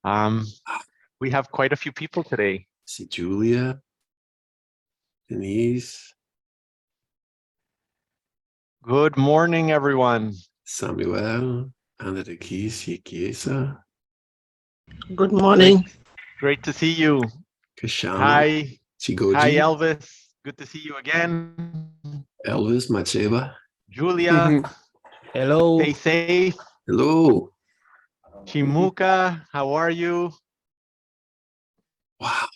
Um, we have quite a few people today. See Julia, Denise, Good morning, everyone. Samuel, Ana de Chiesa, Good morning. Great to see you. Kashana, Hi. Chigoji, Hi, Elvis. Good to see you again. Elvis, Macheva. Julia. Hello. Stay safe. Hello. Chimuka, how are you? Wow.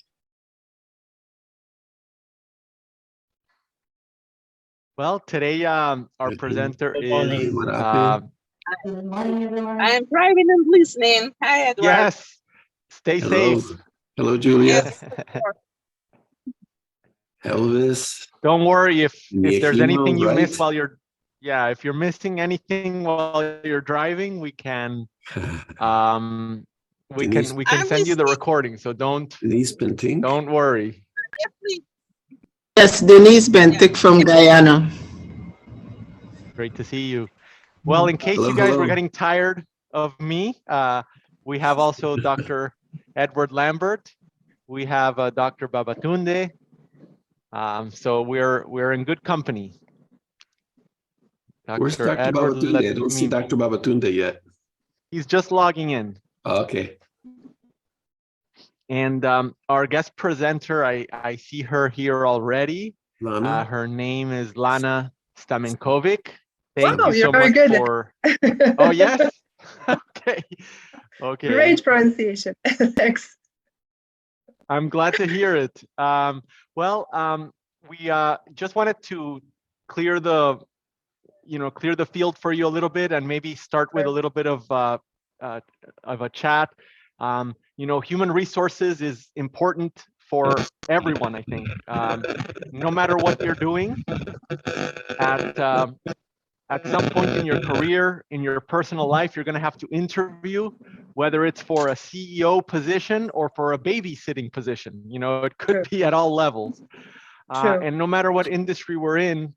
Well, today our presenter is What happened? I am driving and listening. Hi, Edward. yes. Stay Hello. safe. Hello, Julia. Yes. Elvis. Don't worry if there's Miejino, anything you miss right? while you're if you're missing anything while you're driving, we can Denise- send you the recording, so don't Denise Penting. worry. Yes, please. Yes, Denise Bentic from Guyana. Great to see you. Well, in case Hello, you guys hello. were getting tired of me, we have also Dr. Edward Lambert. We have Dr. Babatunde. So we're in good company. Where's Dr. Edward, Babatunde? I don't see Dr. Babatunde yet. He's just logging in. Okay. And our guest presenter, I see her here already. Lana. Her name is Lana Stamenkovic. Thank Wow, you so you're very much good. for. Oh yes. Okay. Okay. Great pronunciation. Thanks. I'm glad to hear it. We just wanted to clear the field for you a little bit, and maybe start with a little bit of a chat. Human resources is important for everyone, I think. No matter what you're doing, at some point in your career, in your personal life, you're going to have to interview, whether it's for a CEO position or for a babysitting position. It could be at all levels. And no matter what industry we're in,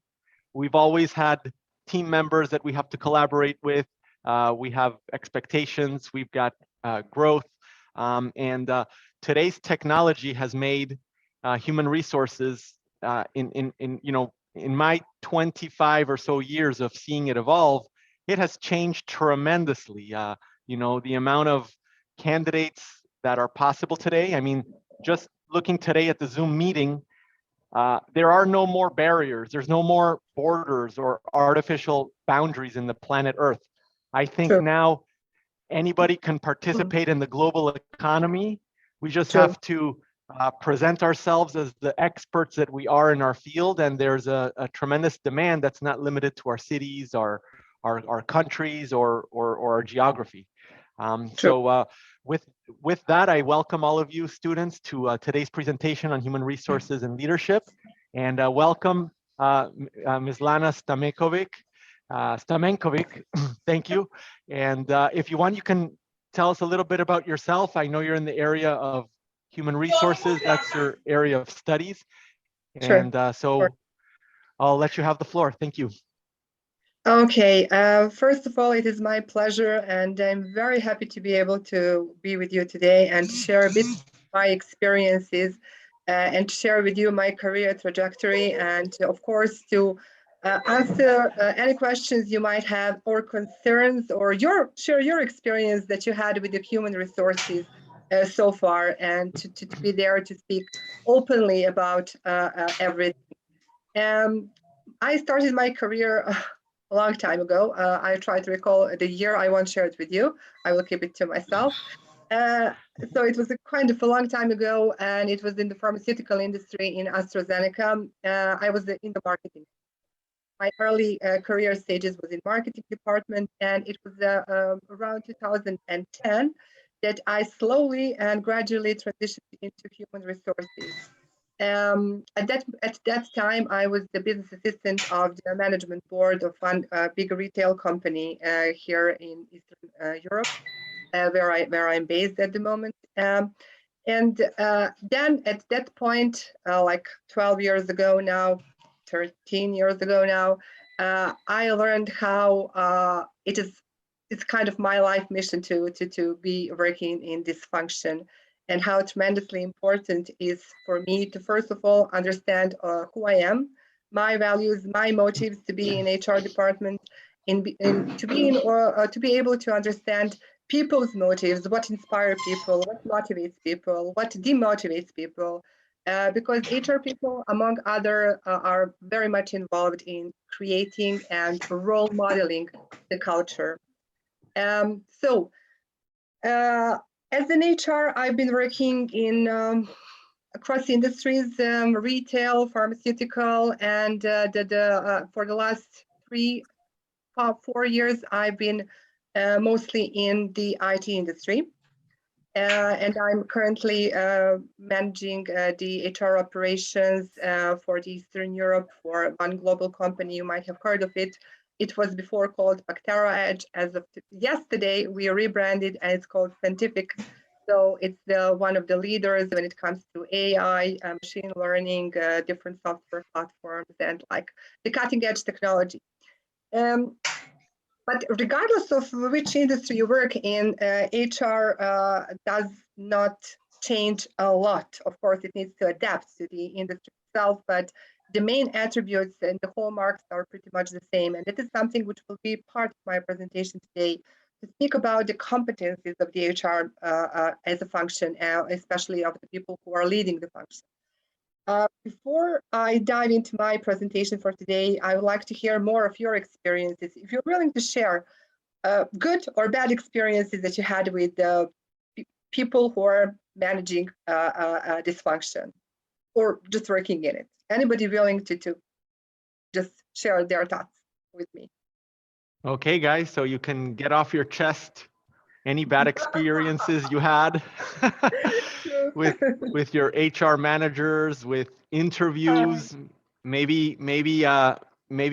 we've always had team members that we have to collaborate with. We have expectations, we've got growth. And today's technology has made human resources in my 25 or so years of seeing it evolve, it has changed tremendously. The amount of candidates that are possible today. I mean, just looking today at the Zoom meeting, there are no more barriers. There's no more borders or artificial boundaries in the planet Earth. I think now anybody can participate in the global economy. We just have to present ourselves as the experts that we are in our field, and there's a tremendous demand that's not limited to our cities, our countries, or our geography. So with that, I welcome all of you students to today's presentation on human resources and leadership, and welcome Ms. Lana Stamenkovic. Thank you. And if you want, you can tell us a little bit about yourself. I know you're in the area of human resources. That's your area of studies. And so I'll let you have the floor. Thank you. Okay. First of all, it is my pleasure, and I'm very happy to be able to be with you today and to share a bit of my experiences and to share with you my career trajectory, and of course to answer any questions you might have or concerns, or share your experience that you had with the human resources so far, and to be there to speak openly about everything. I started my career a long time ago. I try to recall the year. I won't share it with you. I will keep it to myself. So it was kind of a long time ago, and it was in the pharmaceutical industry in AstraZeneca. I was in the marketing. My early career stages was in marketing department, and it was around 2010 that I slowly and gradually transitioned into human resources. At that time, I was the business assistant of the management board of one big retail company here in Eastern Europe, where I'm based at the moment. And then at that point, like 12 years ago now, 13 years ago now, I learned how it is it's kind of my life mission to be working in this function, and how tremendously important is for me to first of all understand who I am, my values, my motives to be in HR department, to be able to understand people's motives, what inspires people, what motivates people, what demotivates people, because HR people, among other, are very much involved in creating and role modeling the culture. As an HR, I've been working in across industries, retail, pharmaceutical, and for the last 4 years, I've been mostly in the IT industry. And I'm currently managing the HR operations for the Eastern Europe for one global company. You might have heard of it. It was before called Bactera Edge. As of yesterday, we rebranded and it's called Scientific. So it's one of the leaders when it comes to AI, machine learning, different software platforms, and like the cutting edge technology. But regardless of which industry you work in, HR does not change a lot. Of course, it needs to adapt to the industry itself, but the main attributes and the hallmarks are pretty much the same. And it is something which will be part of my presentation today, to speak about the competencies of the HR as a function, especially of the people who are leading the function. Before I dive into my presentation for today, I would like to hear more of your experiences. If you're willing to share good or bad experiences that you had with people who are managing this function or just working in it. Anybody willing to just share their thoughts with me? Okay, guys, so you can get off your chest any bad experiences you had with your HR managers, with interviews, maybe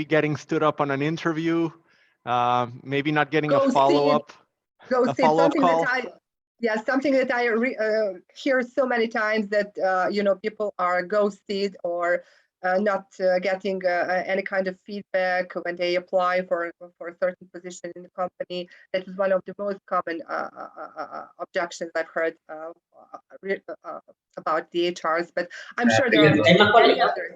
getting stood up on an interview, maybe not getting a follow-up call. Something that I hear so many times, that people are ghosted or not getting any kind of feedback when they apply for a certain position in the company. That is one of the most common objections I've heard about the HRs, but I'm sure there are many others.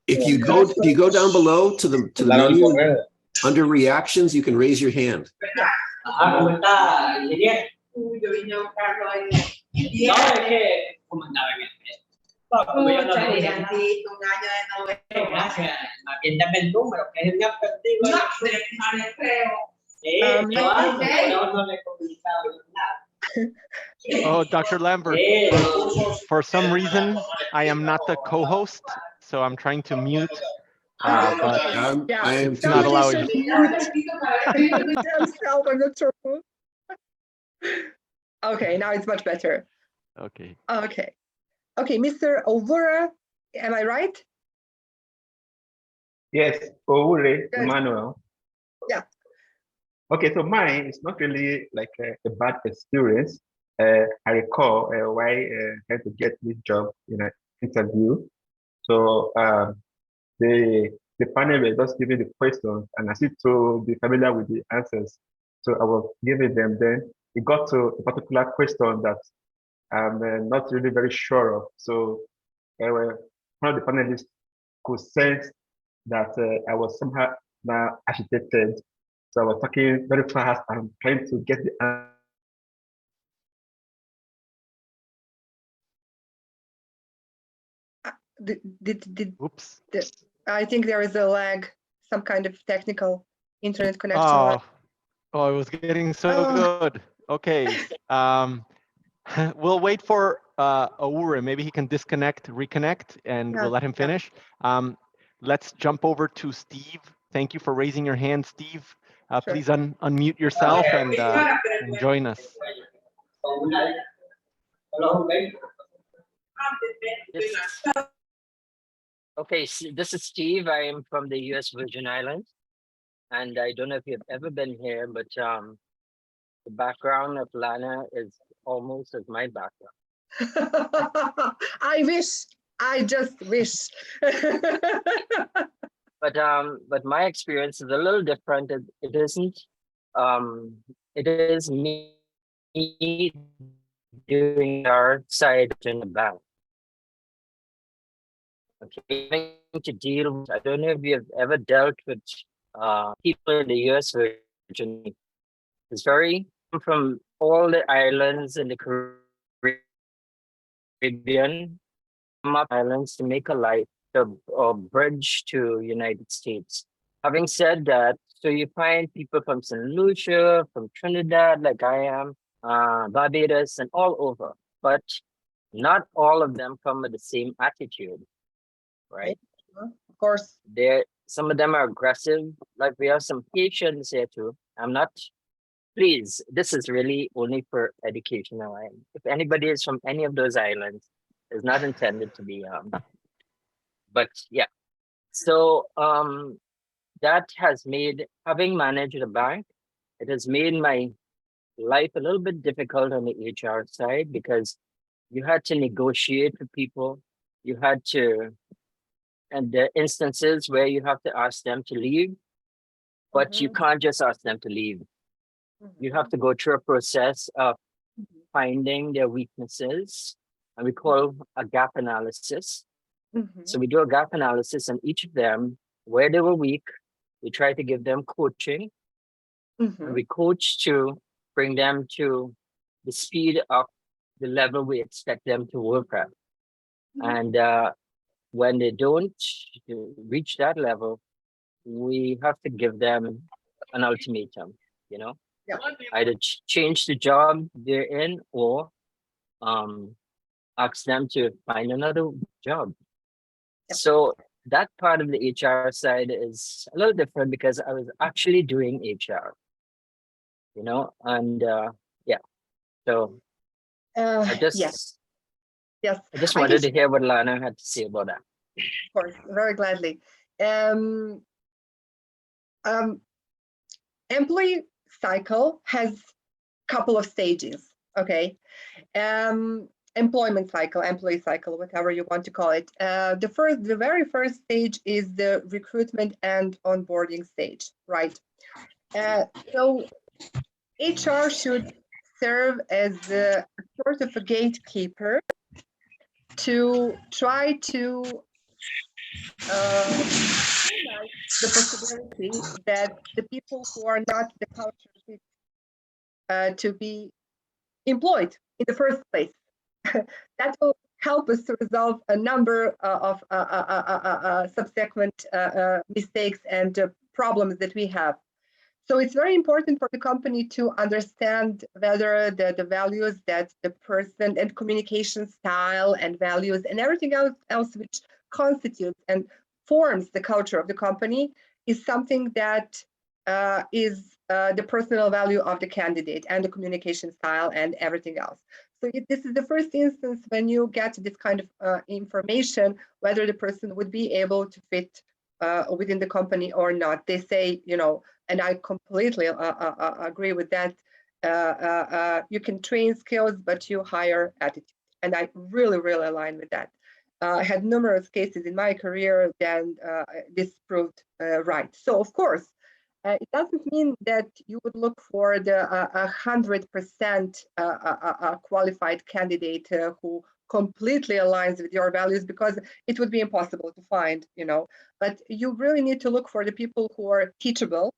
If you go down below to the menu under reactions, you can raise your hand. Oh, Dr. Lambert, for some reason, I am not the co-host, so I'm trying to mute, but I am it's not allowing. Okay, now it's much better. Okay. Okay, Mr. Ovura, am I right? Yes, Owure Emmanuel. Yeah. Okay, so mine is not really like a bad experience. I recall why I had to get this job in an interview. So the panel was just giving the questions, and I need to be familiar with the answers. So I was giving them. Then it got to a particular question that I'm not really very sure of. So one of the panelists could sense that I was somehow now agitated. So I was talking very fast and trying to get the answer. Oops. I think there is a lag, some kind of technical internet connection. Oh, it was getting so good. Okay. We'll wait for Owure. Maybe he can reconnect, and we'll let him finish. Let's jump over to Steve. Thank you for raising your hand, Steve. Sure. Please unmute yourself and join us. Okay, so this is Steve. I am from the U.S. Virgin Islands, and I don't know if you've ever been here, but the background of Lana is almost as my background. I just wish. but my experience is a little different. It isn't. It is me doing our side in the bank. Okay, having to deal with, I don't know if you've ever dealt with people in the US Virgin. It's very from all the islands in the Caribbean, come up islands to make a light or bridge to United States. Having said that, so you find people from St. Lucia, from Trinidad, like I am, Barbados, and all over, but not all of them come with the same attitude, right? Of course. Some of them are aggressive. Like we have some Haitians here too. I'm not. Please, this is really only for educational. If anybody is from any of those islands, it's not intended to be. But yeah. So that has made, having managed a bank, it has made my life a little bit difficult on the HR side because you had to negotiate with people. You had to, and the instances where you have to ask them to leave, but you can't just ask them to leave. You have to go through a process of finding their weaknesses, and we call a gap analysis. So we do a gap analysis on each of them, where they were weak. We try to give them coaching, and we coach to bring them to the speed of the level we expect them to work at. And when they don't reach that level, we have to give them an ultimatum, you know? Yeah. Either change the job they're in or ask them to find another job. Yep. So that part of the HR side is a little different because I was actually doing HR, you know, and yeah. So I just Yes. I just I wanted can to hear what Lana had to say about that. Of course, very gladly. Employee cycle has a couple of stages, okay? Employment cycle, employee cycle, whatever you want to call it. The very first stage is the recruitment and onboarding stage, right? So HR should serve as a sort of a gatekeeper to try to highlight the possibility that the people who are not the culture fit to be employed in the first place. That will help us to resolve a number of subsequent mistakes and problems that we have. So it's very important for the company to understand whether the values that the person and communication style and values and everything else which constitutes and forms the culture of the company is something that is the personal value of the candidate and the communication style and everything else. So this is the first instance when you get this kind of information, whether the person would be able to fit within the company or not. They say, you know, and I completely agree with that. You can train skills, but you hire attitude. And I really, really align with that. I had numerous cases in my career then this proved right. So of course, it doesn't mean that you would look for the 100% qualified candidate who completely aligns with your values, because it would be impossible to find, you know. But you really need to look for the people who are teachable,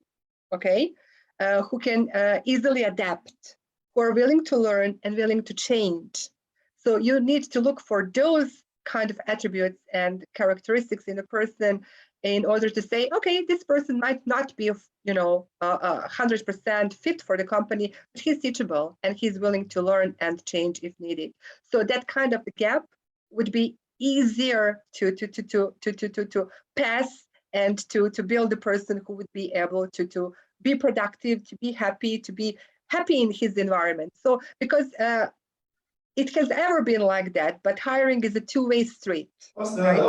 okay, who can easily adapt, who are willing to learn and willing to change. So you need to look for those kind of attributes and characteristics in a person in order to say, okay, this person might not be, you know, 100% fit for the company, but he's teachable and he's willing to learn and change if needed. So that kind of gap would be easier to pass and to build a person who would be able to be productive, to be happy in his environment. So because it has ever been like that, but hiring is a two-way street. Right?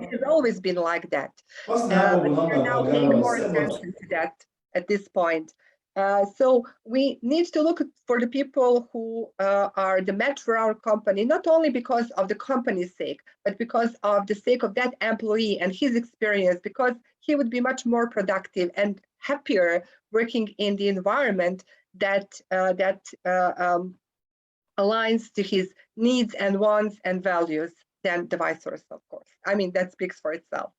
It has always been like that. But we're now paying more attention to that at this point. So we need to look for the people who are the match for our company, not only because of the company's sake, but because of the sake of that employee and his experience, because he would be much more productive and happier working in the environment that aligns to his needs and wants and values than the vice versa, of course. I mean, that speaks for itself.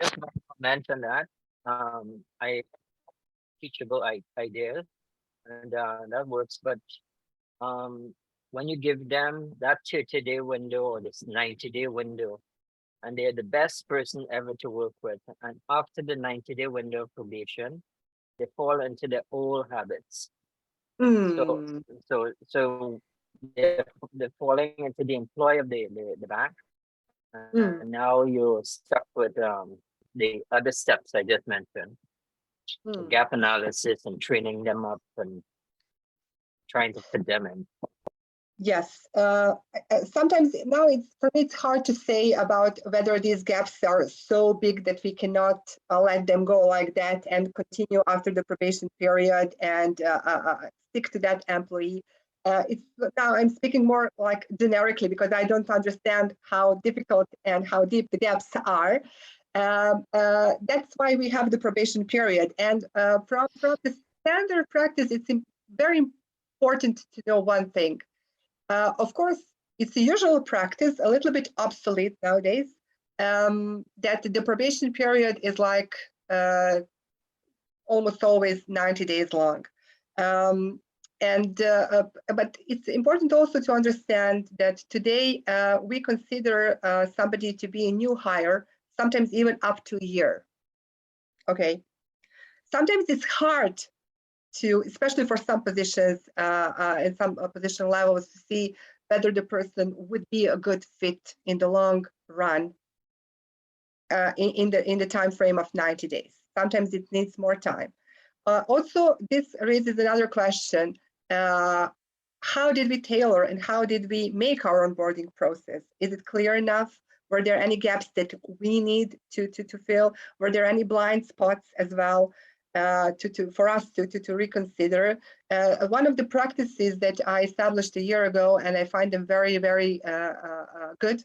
Just want to comment on that. I teachable ideas, and that works. But when you give them that 30-day window or this 90-day window, and they're the best person ever to work with, and after the 90-day window of probation, they fall into their old habits. So they're falling into the employee of the bank, and now you're stuck with the other steps I just mentioned, gap analysis and training them up and trying to fit them in. Yes, sometimes now for me it's hard to say about whether these gaps are so big that we cannot let them go like that and continue after the probation period and stick to that employee. Now I'm speaking more like generically because I don't understand how difficult and how deep the gaps are. That's why we have the probation period. And from the standard practice, it's very important to know one thing. Of course, it's a usual practice, a little bit obsolete nowadays, that the probation period is like almost always 90 days long. But it's important also to understand that today we consider somebody to be a new hire, sometimes even up to a year. Okay. Sometimes it's hard to, especially for some positions and some position levels, to see whether the person would be a good fit in the long run in the time frame of 90 days. Sometimes it needs more time. Also, this raises another question. How did we tailor and how did we make our onboarding process? Is it clear enough? Were there any gaps that we need to fill? Were there any blind spots as well? For us to reconsider. One of the practices that I established a year ago, and I find them very, very good,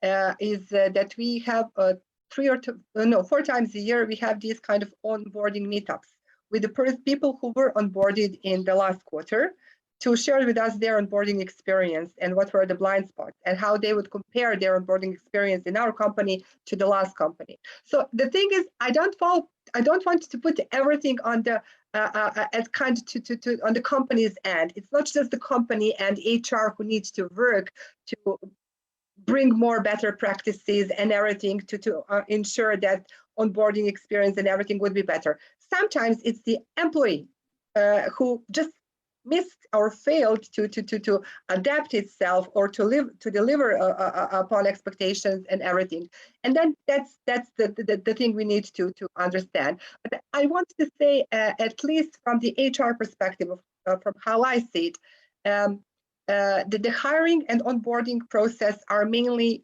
is that we have 4 times a year, we have these kind of onboarding meetups with the people who were onboarded in the last quarter to share with us their onboarding experience and what were the blind spots and how they would compare their onboarding experience in our company to the last company. So the thing is, I don't want to put everything on the as kind of on the company's end. It's not just the company and HR who needs to work to bring more better practices and everything to ensure that onboarding experience and everything would be better. Sometimes it's the employee who just missed or failed to adapt itself or to deliver upon expectations and everything. And then that's the thing we need to understand. But I want to say, at least from the HR perspective, from how I see it, the hiring and onboarding process are mainly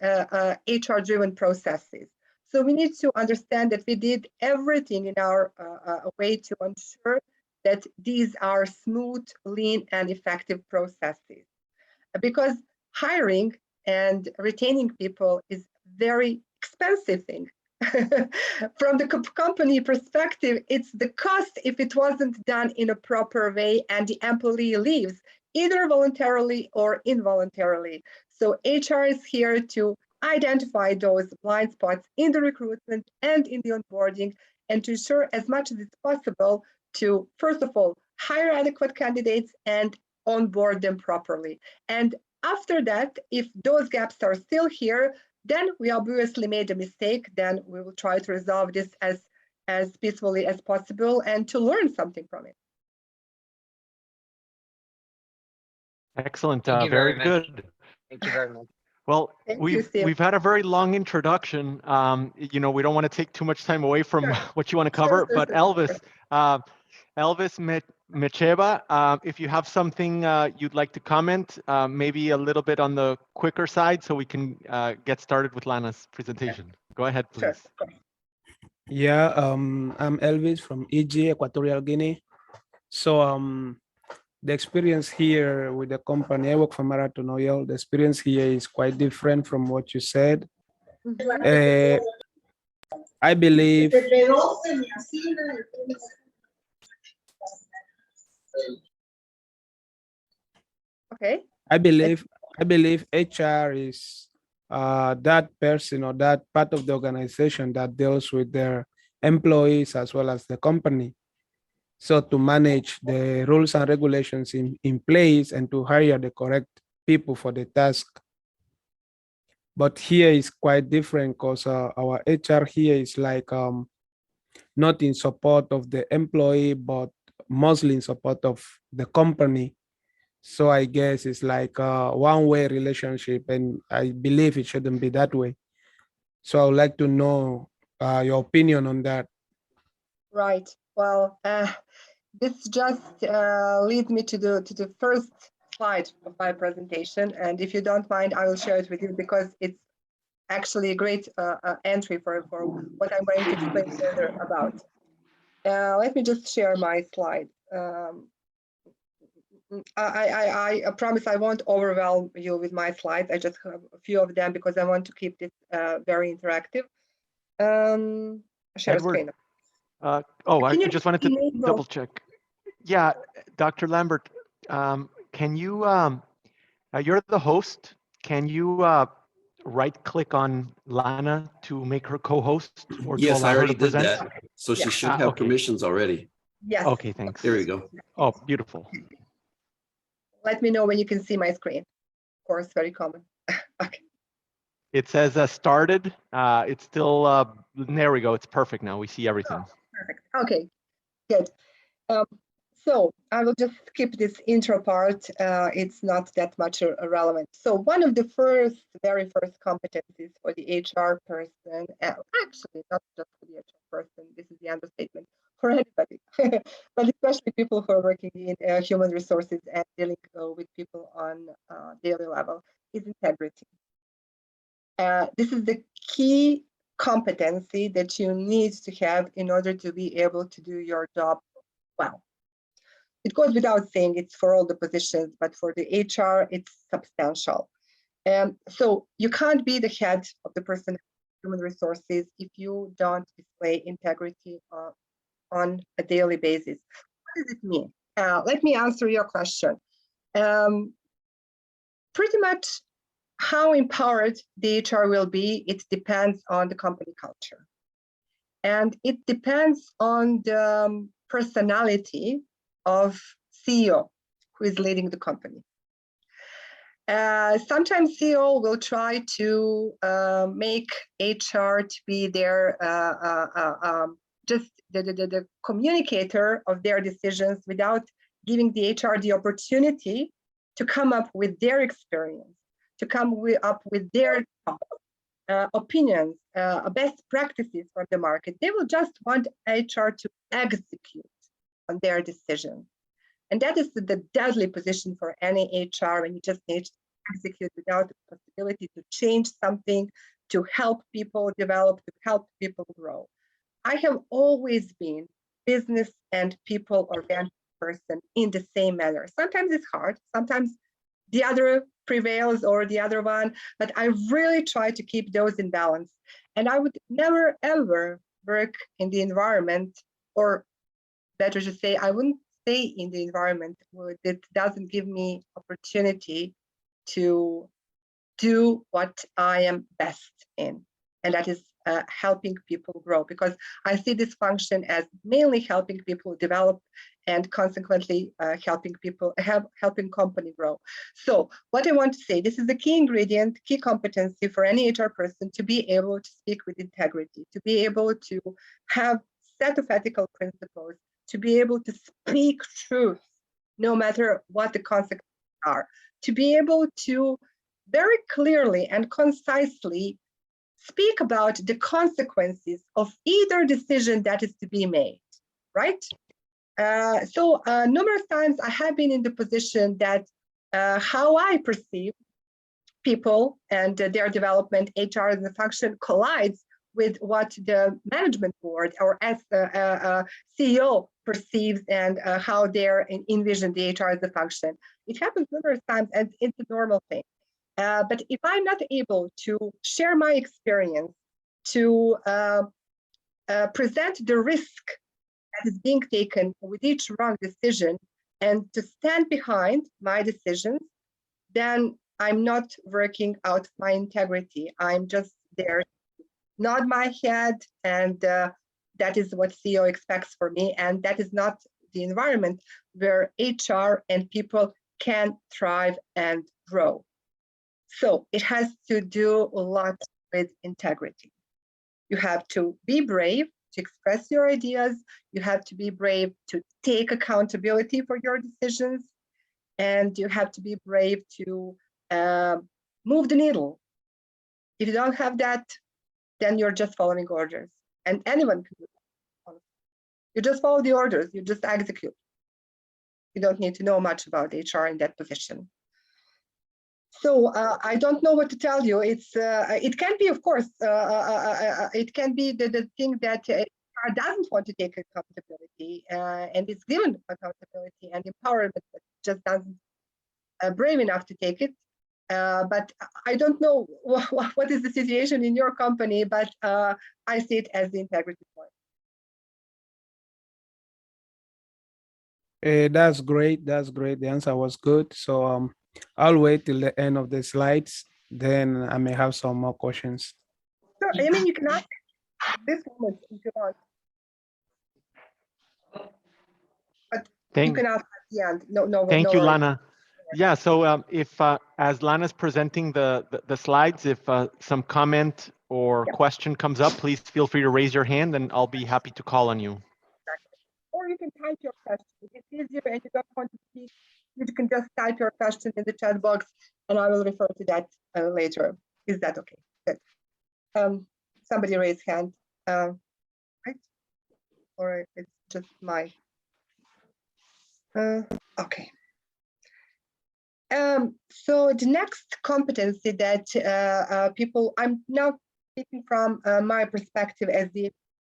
HR-driven processes. So we need to understand that we did everything in our way to ensure that these are smooth, lean, and effective processes. Because hiring and retaining people is very expensive thing. From the company perspective, it's the cost if it wasn't done in a proper way and the employee leaves, either voluntarily or involuntarily. So HR is here to identify those blind spots in the recruitment and in the onboarding and to ensure as much as it's possible to, first of all, hire adequate candidates and onboard them properly. And after that, if those gaps are still here, then we obviously made a mistake. Then we will try to resolve this as peacefully as possible and to learn something from it. Excellent. Thank you very very good. Thank you very much. Well, Thank we've you, had a very long introduction. You know, we don't want to take too much time away from Sure. what you want to cover, Sure. but Elvis, Elvis Mecheba, if you have something you'd like to comment, maybe a little bit on the quicker side so we can get started with Lana's presentation. Go ahead, please. Sure. Yeah, I'm Elvis from EG, Equatorial Guinea. So the experience here with the company, I work for Marathon Oil. The experience here is quite different from what you said. I believe Okay. I believe HR is that person or that part of the organization that deals with their employees as well as the company. So to manage the rules and regulations in place and to hire the correct people for the task. But here is quite different because our HR here is like not in support of the employee, but mostly in support of the company. So I guess it's like a one-way relationship, and I believe it shouldn't be that way. So I would like to know your opinion on that. Right. Well, this just leads me to the first slide of my presentation, and if you don't mind, I will share it with you because it's actually a great entry for what I'm going to explain further about. Let me just share my slide. I promise I won't overwhelm you with my slides. I just have a few of them because I want to keep this very interactive. Share Edward, screen. I just wanted to double check. Yeah, Dr. Lambert, can you, you're the host. Can you right click on Lana to make her co-host or to Yes, I allow her already to did present? that. So she Yeah. should have Okay. permissions already. Yes. Okay, thanks. There you go. Oh, beautiful. Let me know when you can see my screen. Of course, very common. Okay. It says started. It's still, there we go. It's perfect now. We see everything. Oh, perfect. Okay, good. So I will just skip this intro part. It's not that much relevant. So one of the very first competencies for the HR person, actually not just for the HR person, this is the understatement, for anybody, but especially people who are working in human resources and dealing with people on daily level, is integrity. This is the key competency that you need to have in order to be able to do your job well. It goes without saying it's for all the positions, but for the HR, it's substantial. So you can't be the head of the person human resources if you don't display integrity on a daily basis. What does it mean? Let me answer your question. Pretty much how empowered the HR will be, it depends on the company culture. And it depends on the personality of CEO who is leading the company. Sometimes CEO will try to make HR to be their just the communicator of their decisions without giving the HR the opportunity to come up with their experience, to come up with their opinions, best practices from the market. They will just want HR to execute on their decisions. And that is the deadly position for any HR, when you just need to execute without the possibility to change something, to help people develop, to help people grow. I have always been business and people-oriented person in the same manner. Sometimes it's hard, sometimes the other prevails or the other one, but I really try to keep those in balance. And I would never, ever work in the environment, or better to say, I wouldn't stay in the environment that doesn't give me opportunity to do what I am best in, and that is helping people grow, because I see this function as mainly helping people develop and consequently helping company grow. So what I want to say, this is the key ingredient, key competency for any HR person to be able to speak with integrity, to be able to have set of ethical principles, to be able to speak truth, no matter what the consequences are, to be able to very clearly and concisely speak about the consequences of either decision that is to be made, right? So numerous times I have been in the position that how I perceive people and their development, HR as a function, collides with what the management board or as the CEO perceives and how they envision the HR as a function. It happens numerous times, and it's a normal thing. But if I'm not able to share my experience, to present the risk that is being taken with each wrong decision, and to stand behind my decisions, then I'm not working out my integrity. I'm just there, nod my head, and that is what CEO expects for me. And that is not the environment where HR and people can thrive and grow. So it has to do a lot with integrity. You have to be brave to express your ideas. You have to be brave to take accountability for your decisions. And you have to be brave to move the needle. If you don't have that, then you're just following orders. And anyone can do that. You just follow the orders, you just execute. You don't need to know much about HR in that position. So I don't know what to tell you. It can be, of course, it can be the thing that HR doesn't want to take accountability and is given accountability and empowerment, but just doesn't brave enough to take it. But I don't know what is the situation in your company, but I see it as the integrity point. That's great. That's great. The answer was good. So I'll wait till the end of the slides. Then I may have some more questions. Sure. I mean, you can ask this moment if you want. But you can ask at the end. Thank you, worries. Lana. Yeah, so if as Lana's presenting the slides, if some comment or question comes up, please feel free to raise your hand and I'll be happy to call on you. Or you can type your question. If it's easier and you don't want to speak, you can just type your question in the chat box and I will refer to that later. Is that okay? Good. Somebody raise hand. Right? Or it's just my... okay. So the next competency that people, I'm now speaking from my perspective as the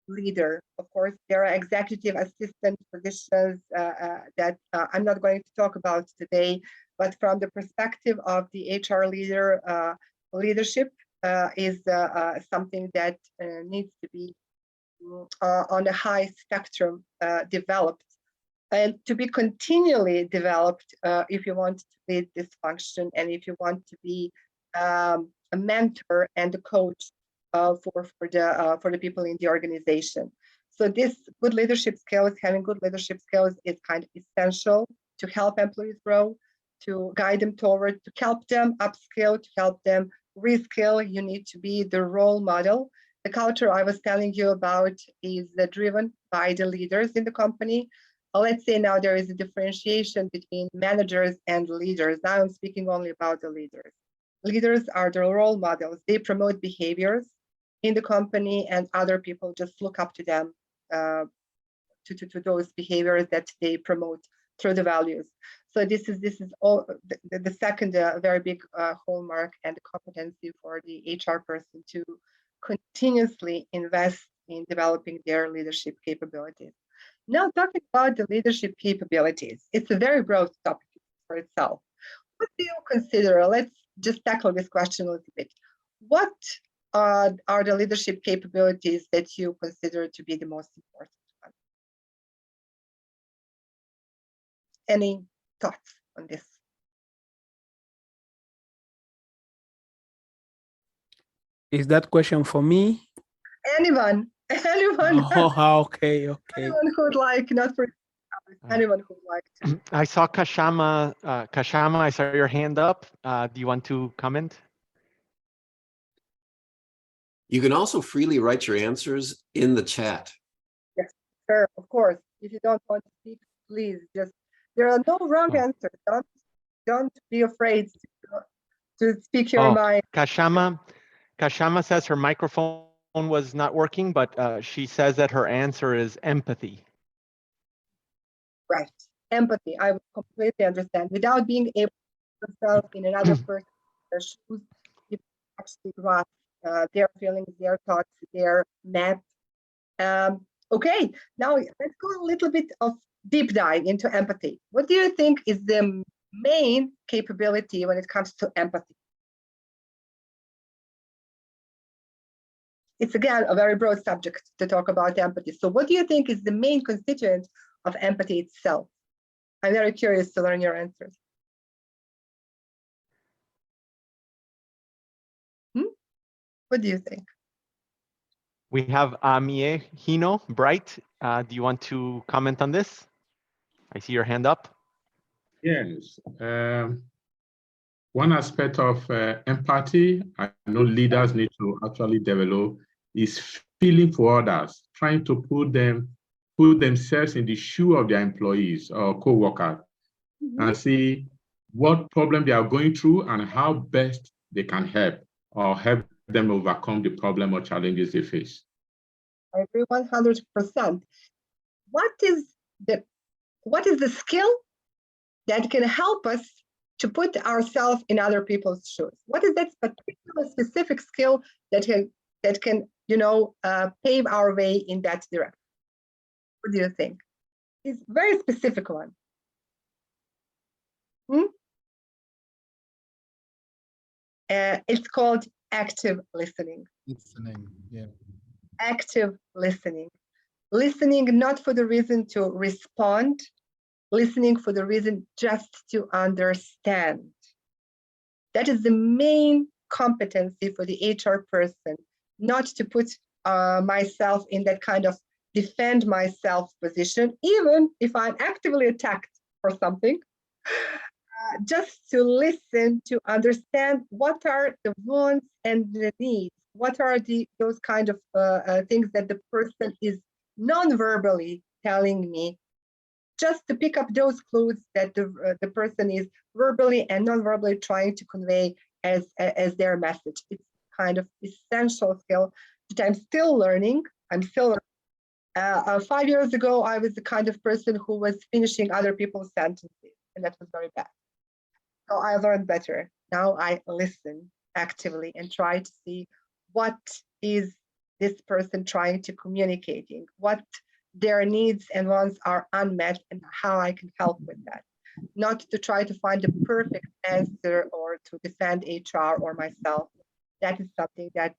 leader. Of course, there are executive assistant positions that I'm not going to talk about today, but from the perspective of the HR leader, leadership is something that needs to be on a high spectrum developed and to be continually developed if you want to lead this function and if you want to be a mentor and a coach for the people in the organization. So this good leadership skills, having good leadership skills is kind of essential to help employees grow, to guide them toward, to help them upskill, to help them reskill. You need to be the role model. The culture I was telling you about is driven by the leaders in the company. Let's say now there is a differentiation between managers and leaders. Now I'm speaking only about the leaders. Leaders are the role models. They promote behaviors in the company and other people just look up to them, to those behaviors that they promote through the values. So this is all the second very big hallmark and competency for the HR person to continuously invest in developing their leadership capabilities. Now talking about the leadership capabilities, it's a very broad topic for itself. What do you consider? Let's just tackle this question a little bit. What are the leadership capabilities that you consider to be the most important ones? Any thoughts on this? Is that question for me? Anyone? Oh, okay. Anyone who would like, not for anyone who would like to. I saw Kashama. Kashama, I saw your hand up. Do you want to comment? You can also freely write your answers in the chat. Yes, sure, of course. If you don't want to speak, please just, there are no wrong answers. Don't be afraid to speak your mind. Kashama says her microphone was not working, but she says that her answer is empathy. Right, empathy. I would completely understand. Without being able to put yourself in another person's shoes, you actually grasp their feelings, their thoughts, their map. Okay, now let's go a little bit of deep dive into empathy. What do you think is the main capability when it comes to empathy? It's again a very broad subject to talk about empathy. So what do you think is the main constituent of empathy itself? I'm very curious to learn your answers. What do you think? We have Amie Hino Bright. Do you want to comment on this? I see your hand up. Yes. One aspect of empathy I know leaders need to actually develop is feeling for others, trying to put themselves in the shoe of their employees or co-workers and see what problem they are going through and how best they can help or help them overcome the problem or challenges they face. I agree 100%. What is the skill that can help us to put ourselves in other people's shoes? What is that particular specific skill that can pave our way in that direction? What do you think? It's a very specific one. It's called active listening. Listening, yeah. Active listening. Listening not for the reason to respond, listening for the reason just to understand. That is the main competency for the HR person, not to put myself in that kind of defend myself position, even if I'm actively attacked for something, just to listen, to understand what are the wants and the needs, what are those kind of things that the person is non-verbally telling me, just to pick up those clues that the person is verbally and non-verbally trying to convey as their message. It's kind of essential skill that I'm still learning. 5 years ago, I was the kind of person who was finishing other people's sentences, and that was very bad. So I learned better. Now I listen actively and try to see what is this person trying to communicating, what their needs and wants are unmet, and how I can help with that. Not to try to find the perfect answer or to defend HR or myself. That is something that,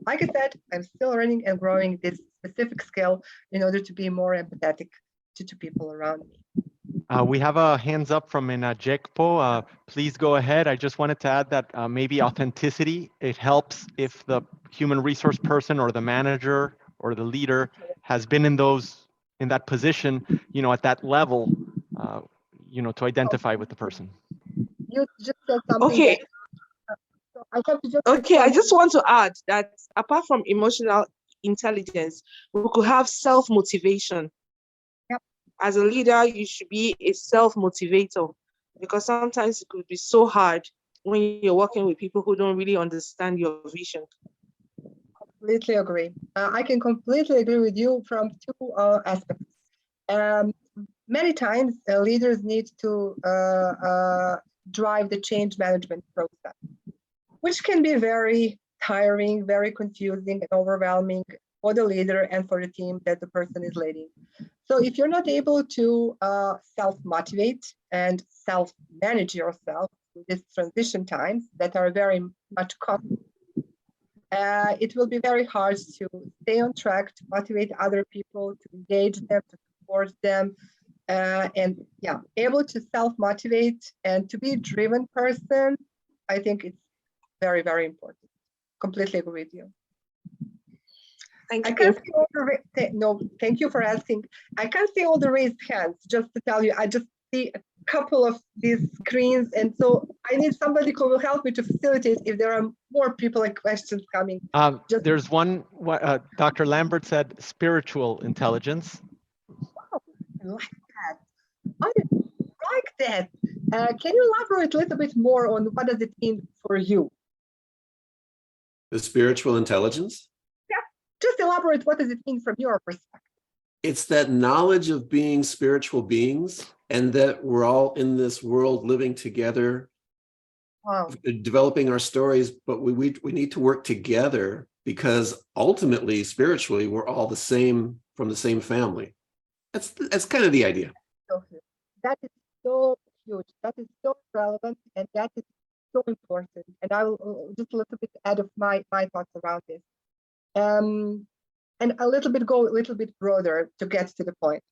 like I said, I'm still learning and growing this specific skill in order to be more empathetic to people around me. We have a hands up from Jekpo. Please go ahead. I just wanted to add that maybe authenticity, it helps if the human resource person or the manager or the leader has been in that position, at that level, to identify with the person. You just said something. Okay. I just want to add that apart from emotional intelligence, we could have self-motivation. Yep. As a leader, you should be a self-motivator, because sometimes it could be so hard when you're working with people who don't really understand your vision. Completely agree. I can completely agree with you from two aspects. Many times leaders need to drive the change management process, which can be very tiring, very confusing and overwhelming for the leader and for the team that the person is leading. So if you're not able to self-motivate and self-manage yourself through these transition times that are very much common, it will be very hard to stay on track, to motivate other people, to engage them, to support them, and able to self-motivate and to be a driven person. I think it's very, very important. Completely agree with you. Thank you. I can't see all thank you for asking. I can't see all the raised hands, just to tell you. I just see a couple of these screens, and so I need somebody who will help me to facilitate if there are more people and questions coming. There's one, Dr. Lambert said spiritual intelligence. Wow, I like that. I like that. Can you elaborate a little bit more on what does it mean for you? The spiritual intelligence? Just elaborate, what does it mean from your perspective? It's that knowledge of being spiritual beings and that we're all in this world living together Wow. developing our stories, but we need to work together because ultimately, spiritually, we're all the same from the same family. That's kind of the idea. So huge. That is so huge. That is so relevant, and that is so important. And I will just a little bit add of my thoughts around this. And go a little bit broader to get to the point.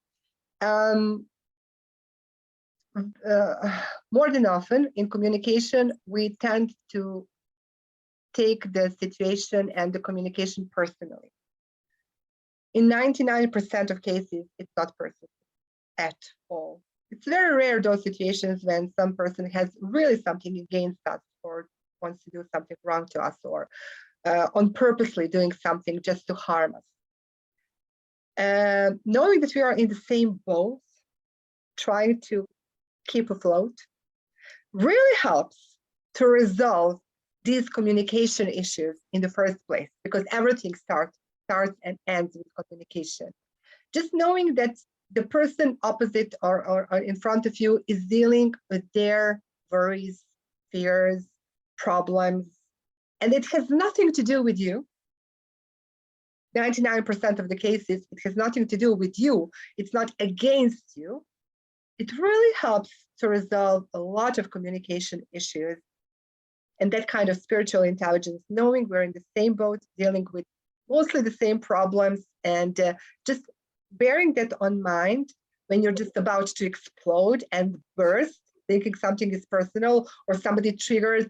More than often in communication, we tend to take the situation and the communication personally. In 99% of cases, it's not personal at all. It's very rare those situations when some person has really something against us or wants to do something wrong to us or on purposely doing something just to harm us. Knowing that we are in the same boat, trying to keep afloat, really helps to resolve these communication issues in the first place, because everything starts and ends with communication. Just knowing that the person opposite or in front of you is dealing with their worries, fears, problems, and it has nothing to do with you. 99% of the cases, it has nothing to do with you. It's not against you. It really helps to resolve a lot of communication issues. And that kind of spiritual intelligence, knowing we're in the same boat, dealing with mostly the same problems, and just bearing that on mind when you're just about to explode and burst, thinking something is personal, or somebody triggers,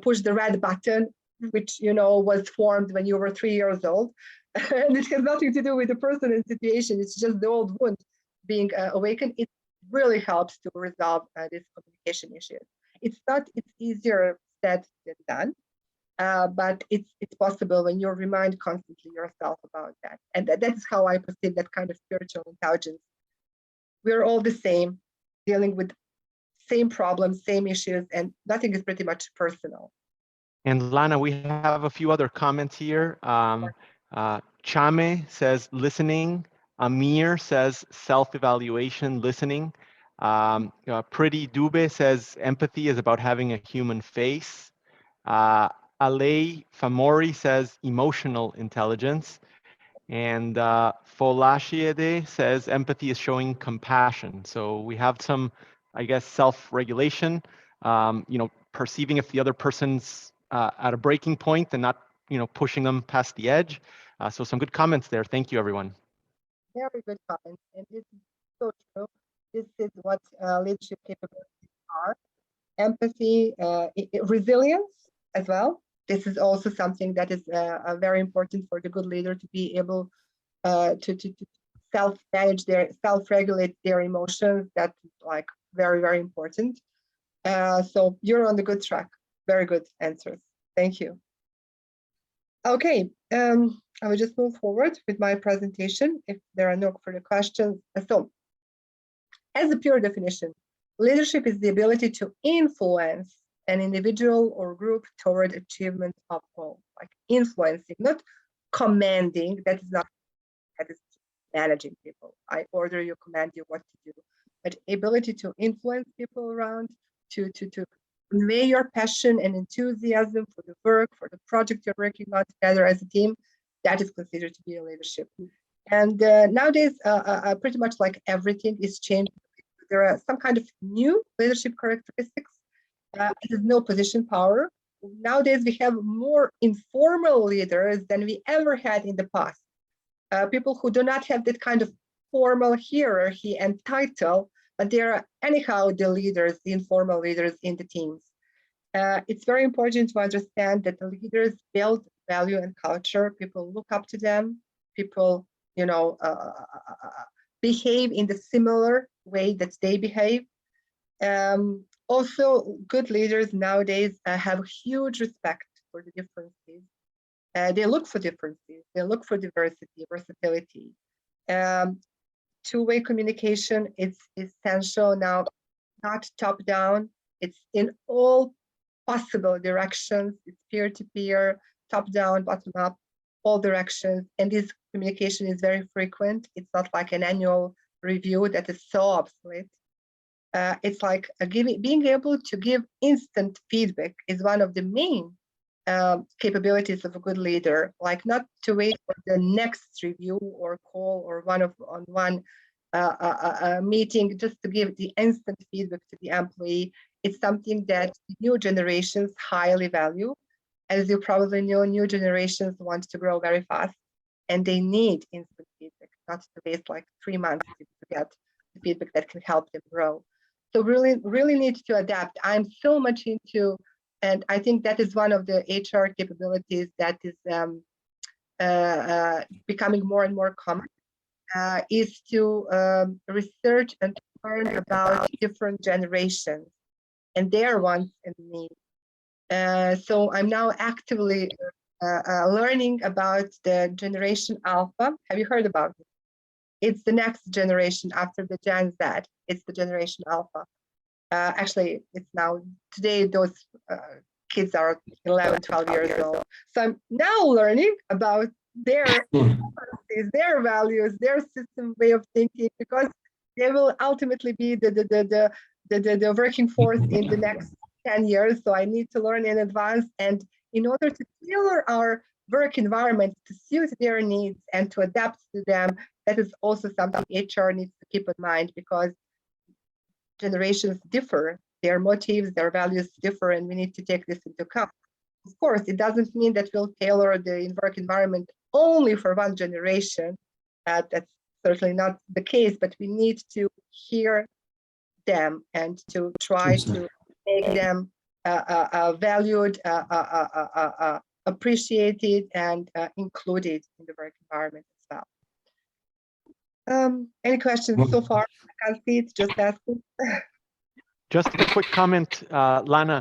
push the red button, which, was formed when you were 3 years old. And it has nothing to do with the person and situation. It's just the old wound being awakened. It really helps to resolve these communication issues. It's easier said than done, but it's possible when you remind constantly yourself about that. And that's how I perceive that kind of spiritual intelligence. We're all the same, dealing with same problems, same issues, and nothing is pretty much personal. And Lana, we have a few other comments here. Chame says listening. Amir says self-evaluation, listening. Pretty Dube says empathy is about having a human face. Alei Famori says emotional intelligence. And Folashiede says empathy is showing compassion. So we have some, I guess, self-regulation, perceiving if the other person's at a breaking point and not, pushing them past the edge. So some good comments there. Thank you, everyone. Very good comments. And this is so true. This is what leadership capabilities are. Empathy, resilience as well. This is also something that is very important for the good leader to be able to self-manage self-regulate their emotions. That's like very, very important. So you're on the good track. Very good answers. Thank you. Okay, I will just move forward with my presentation if there are no further questions. So, as a pure definition, leadership is the ability to influence an individual or group toward achievement of goals, like influencing, not commanding. That is managing people. I order you, command you what to do, but ability to influence people around, to convey your passion and enthusiasm for the work, for the project you're working on together as a team, that is considered to be a leadership. And nowadays, pretty much like everything is changing. There are some kind of new leadership characteristics. It is no position power. Nowadays, we have more informal leaders than we ever had in the past. People who do not have that kind of formal hierarchy and title, but they are anyhow the leaders, the informal leaders in the teams. It's very important to understand that the leaders build value and culture. People look up to them. People, behave in the similar way that they behave. Also, good leaders nowadays have huge respect for the differences. They look for differences. They look for diversity, versatility. Two-way communication is essential now, not top-down. It's in all possible directions. It's peer-to-peer, top-down, bottom-up, all directions. And this communication is very frequent. It's not like an annual review that is so obsolete. it's like being able to give instant feedback is one of the main capabilities of a good leader, like not to wait for the next review or call or one-on-one meeting, just to give the instant feedback to the employee. It's something that new generations highly value. As you probably know, new generations want to grow very fast, and they need instant feedback, not to waste like 3 months to get the feedback that can help them grow. So really need to adapt. I'm so much into, and I think that is one of the HR capabilities that is becoming more and more common, is to research and learn about different generations and their wants and needs. So I'm now actively learning about the generation Alpha. Have you heard about it? It's the next generation after the Gen Z. It's the generation Alpha. Actually, it's now, today, those kids are 11, 12 years old. So I'm now learning about their their values, their system way of thinking, because they will ultimately be the working force in the next 10 years. So I need to learn in advance. And in order to tailor our work environment to suit their needs and to adapt to them, that is also something HR needs to keep in mind, because generations differ, their motives, their values differ, and we need to take this into account. Of course, it doesn't mean that we'll tailor the work environment only for one generation. That's certainly not the case, but we need to hear them and to try to make them valued, appreciated, and included in the work environment as well. Any questions so far? I can't see it, just asking. Just a quick comment, Lana.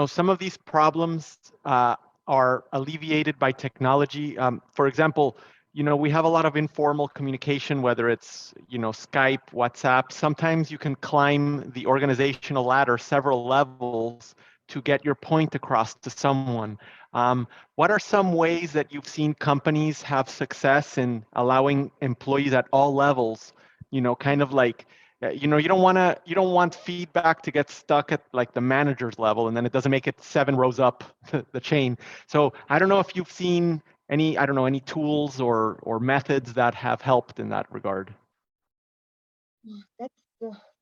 Some of these problems are alleviated by technology. For example, we have a lot of informal communication, whether it's, Skype, WhatsApp. Sometimes you can climb the organizational ladder several levels to get your point across to someone. What are some ways that you've seen companies have success in allowing employees at all levels, kind of like, you don't want feedback to get stuck at like the manager's level, and then it doesn't make it 7 rows up the chain. So I don't know if you've seen any tools or methods that have helped in that regard. That's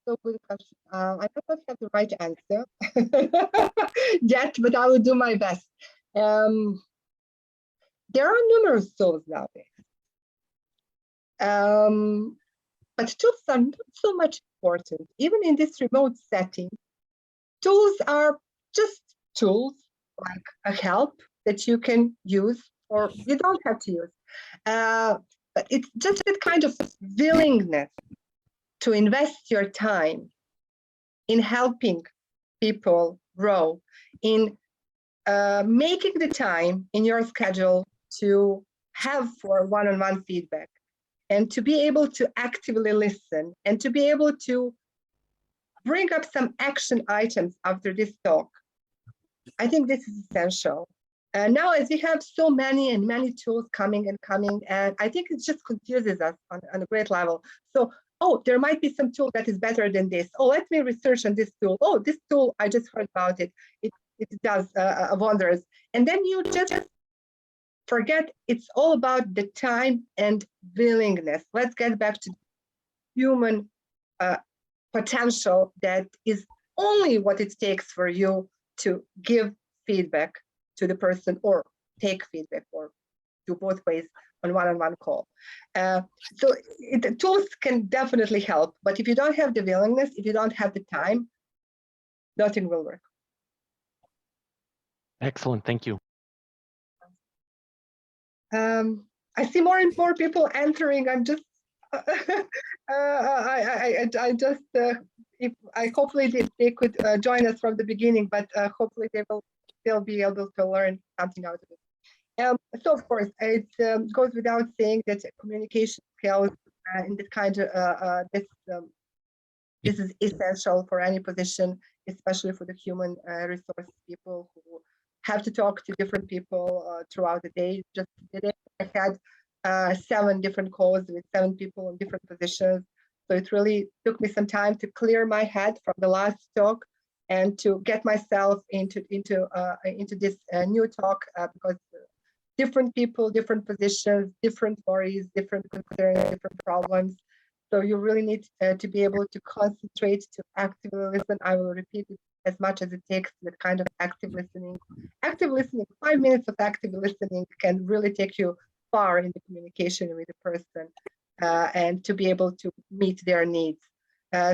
so good question. I don't have the right answer yet, but I will do my best. There are numerous tools nowadays. But tools are not so much important. Even in this remote setting, tools are just tools, like a help that you can use or you don't have to use. But it's just that kind of willingness to invest your time in helping people grow, in making the time in your schedule to have for one-on-one feedback, and to be able to actively listen, and to be able to bring up some action items after this talk. I think this is essential. Now, as we have so many tools coming, and I think it just confuses us on a great level. So, there might be some tool that is better than this. Let me research on this tool. This tool, I just heard about it. It does wonders. And then you just forget it's all about the time and willingness. Let's get back to human potential that is only what it takes for you to give feedback to the person, or take feedback, or do both ways on one-on-one call. So tools can definitely help, but if you don't have the willingness, if you don't have the time, nothing will work. Excellent, thank you. I see more and more people entering. I'm just, I just, hopefully they could join us from the beginning, but hopefully they will still be able to learn something out of it. So of course, it goes without saying that communication skills in this kind of, this is essential for any position, especially for the human resource people who have to talk to different people throughout the day. Just today, I had 7 different calls with 7 people in different positions. So So it really took me some time to clear my head from the last talk and to get myself into this new talk, because different people, different positions, different worries, different concerns, different problems. So you really need to be able to concentrate, to actively listen. I will repeat it as much as it takes, that kind of active listening. Active listening, 5 minutes of active listening can really take you far in the communication with the person, and to be able to meet their needs.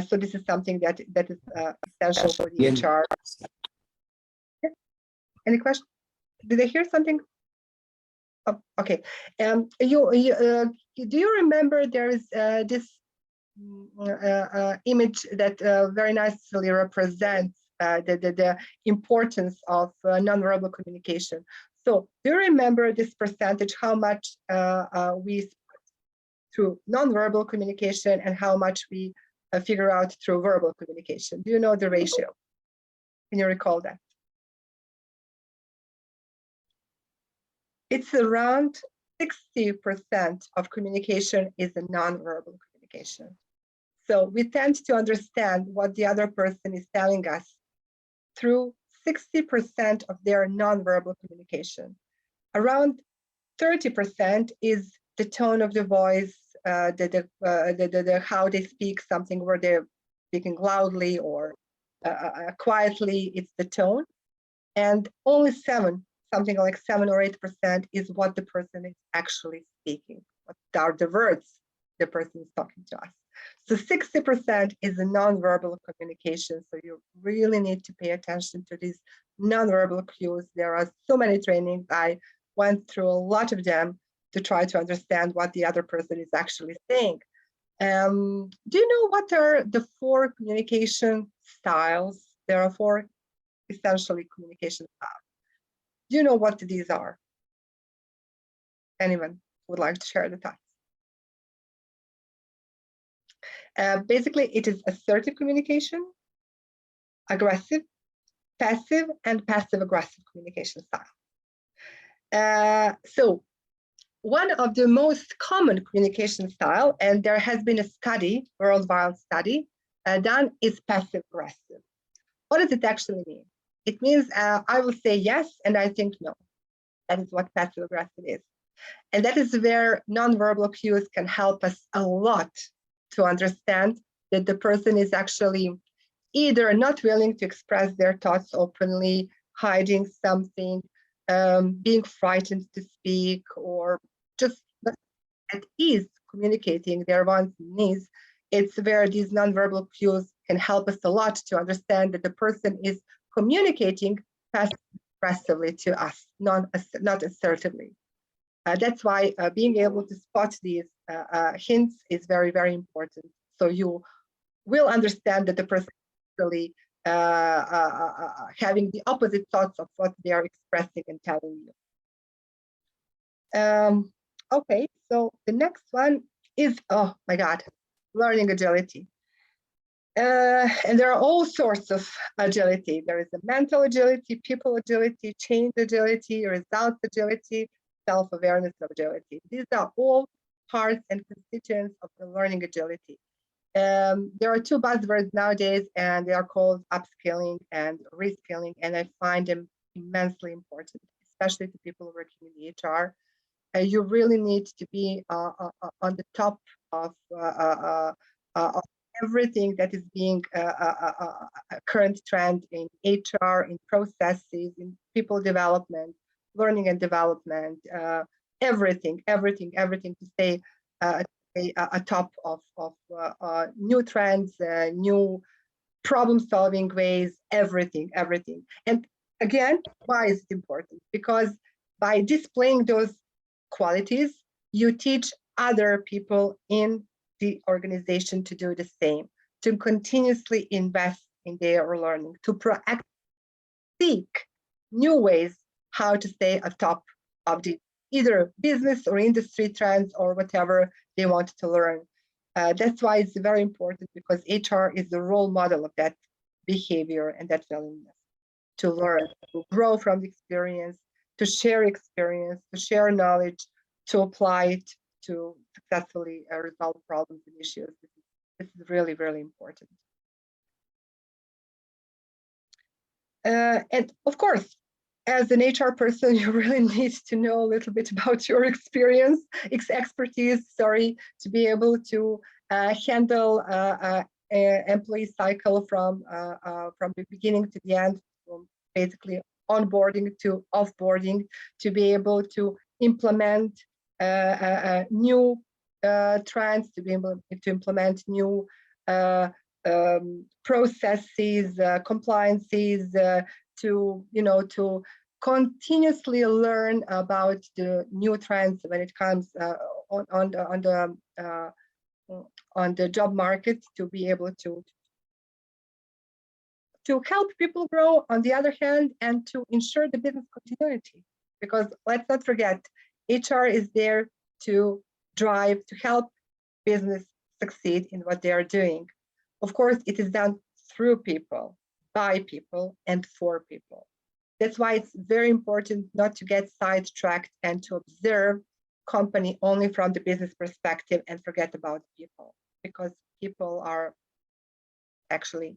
So this is something that is essential for the HR. Yeah. Any questions? Did I hear something? Oh, okay. Do you remember there is this image that very nicely represents the importance of nonverbal communication? So do you remember this percentage, how much we through nonverbal communication and how much we figure out through verbal communication? Do you know the ratio? Can you recall that? It's around 60% of communication is a nonverbal communication. So we tend to understand what the other person is telling us through 60% of their nonverbal communication. Around 30% is the tone of the voice, how they speak, something where they're speaking loudly or quietly, it's the tone. And only something like 7 or 8% is what the person is actually speaking. What are the words the person is talking to us? So 60% is the nonverbal communication. So you really need to pay attention to these nonverbal cues. There are so many trainings. I went through a lot of them to try to understand what the other person is actually saying. Do you know what are the 4 communication styles? There are 4 essentially communication styles. Do you know what these are? Anyone would like to share the thoughts? Basically, it is assertive communication, aggressive, passive, and passive-aggressive communication style. So one of the most common communication style, and there has been a study, worldwide study, done, is passive-aggressive. What does it actually mean? It means I will say yes, and I think no. That is what passive-aggressive is. And that is where nonverbal cues can help us a lot to understand that the person is actually either not willing to express their thoughts openly, hiding something, being frightened to speak, or just at ease communicating their wants and needs. It's where these nonverbal cues can help us a lot to understand that the person is communicating passive-aggressively to us, not assertively. That's why being able to spot these hints is very, very important. So you will understand that the person is really having the opposite thoughts of what they are expressing and telling you. Okay, so the next one is, oh my God, learning agility. And there are all sorts of agility. There is a mental agility, people agility, change agility, results agility, self-awareness agility. These are all parts and constituents of the learning agility. There are 2 buzzwords nowadays, and they are called upskilling and reskilling, and I find them immensely important, especially to people working in the HR. You really need to be on the top of everything that is being a current trend in HR, in processes, in people development, learning and development, everything to stay atop of new trends, new problem-solving ways, everything. And again, why is it important? Because by displaying those qualities, you teach other people in the organization to do the same, to continuously invest in their learning, to proactively seek new ways how to stay atop of the either business or industry trends or whatever they want to learn. That's why it's very important, because HR is the role model of that behavior and that willingness to learn, to grow from the experience, to share knowledge, to apply it to successfully resolve problems and issues. This is This is really, really important. And of course, as an HR person, you really need to know a little bit about your expertise, to be able to handle employee cycle from the beginning to the end, from basically onboarding to offboarding, to be able to implement new trends, to be able to implement new processes, compliances, to continuously learn about the new trends when it comes on the job market, to be able to help people grow on the other hand, and to ensure the business continuity. Because let's not forget, HR is there to drive, to help business succeed in what they are doing. Of course, it is done through people, by people, and for people. That's why it's very important not to get sidetracked and to observe company only from the business perspective and forget about people, because people are actually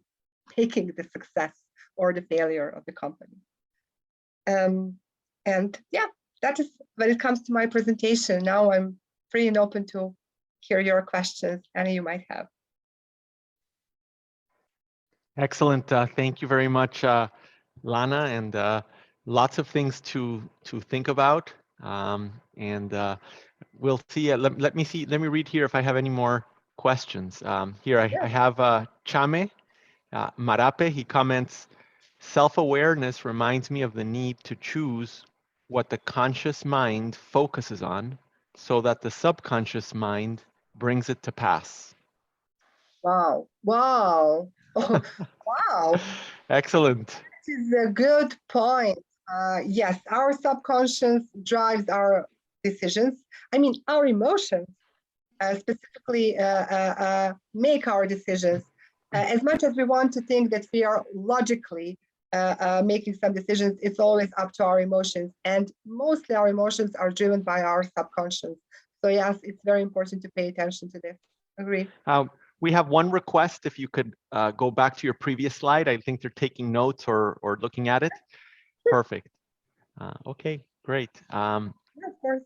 taking the success or the failure of the company. And yeah, that is when it comes to my presentation. Now I'm free and open to hear your questions, any you might have. Excellent. Thank you very much, Lana, and lots of things to think about. And we'll see. Let me read here if I have any more questions. Here I have Chame Marape. He comments, self-awareness reminds me of the need to choose what the conscious mind focuses on so that the subconscious mind brings it to pass. Wow. Wow. Oh, wow. Excellent. This is a good point. Yes, our subconscious drives our decisions. I mean, our emotions specifically make our decisions. As much as we want to think that we are logically making some decisions, it's always up to our emotions. And mostly our emotions are driven by our subconscious. So yes, it's very important to pay attention to this. Agree. We have one request. If you could go back to your previous slide. I think they're taking notes or looking at it. Perfect. Okay, great. Yeah, of course.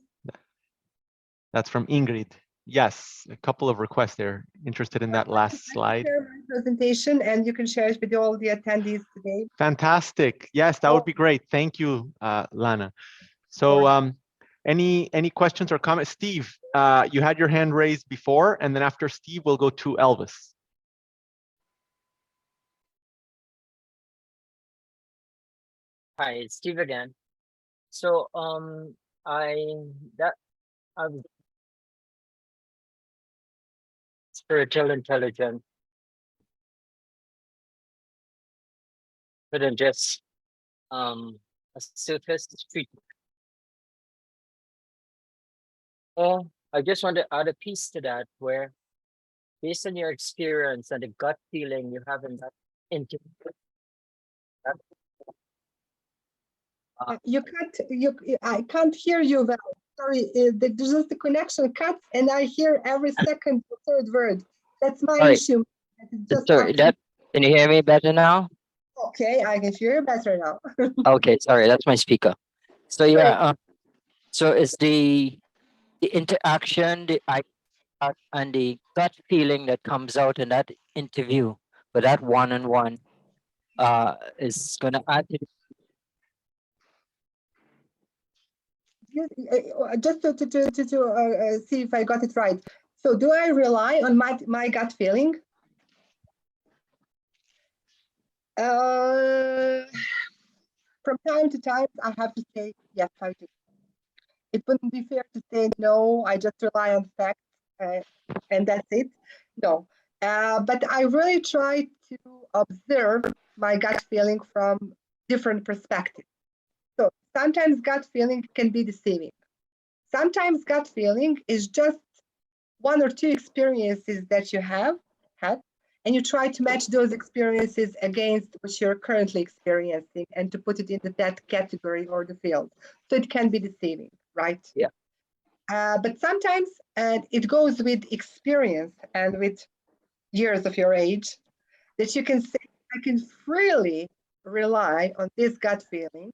That's from Ingrid. Yes, a couple of requests there. Interested in that last slide. Share my presentation and you can share it with all the attendees today. Fantastic. Yes, that would be great. Thank you, Lana. So any questions or comments? Steve, you had your hand raised before, and then after Steve, we'll go to Elvis. Hi, it's Steve again. So I'm spiritual intelligence, but then just a surface street. I just want to add a piece to that, where based on your experience and the gut feeling you have in that interview. I can't hear you well. Sorry, just the connection cuts and I hear every second or third word. That's my issue. Sorry, can you hear me better now? Okay, I can hear you better now. Okay, sorry, that's my speaker. So yeah, so it's the interaction, the eye contact, and the gut feeling that comes out in that interview, but that one-on-one is gonna add to. Just to see if I got it right. So do I rely on my gut feeling? From time to time, I have to say, yes, I do. It wouldn't be fair to say, no, I just rely on facts and that's it. No, but I really try to observe my gut feeling from different perspectives. So sometimes gut feeling can be deceiving. Sometimes gut feeling is just one or two experiences that you have had, and you try to match those experiences against what you're currently experiencing and to put it into that category or the field. So it can be deceiving, right? Yeah. But sometimes it goes with experience and with years of your age, that you can say, I can freely rely on this gut feeling,